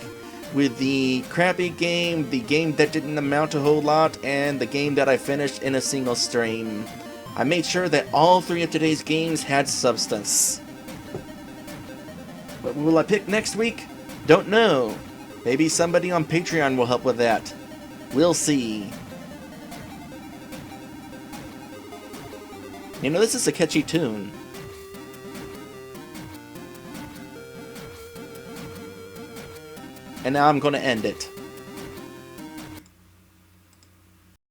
with the crappy game, the game that didn't amount to a whole lot, and the game that I finished in a single stream. I made sure that all three of today's games had substance. What will I pick next week? Don't know. Maybe somebody on Patreon will help with that. We'll see. You know, this is a catchy tune. And now I'm going to end it.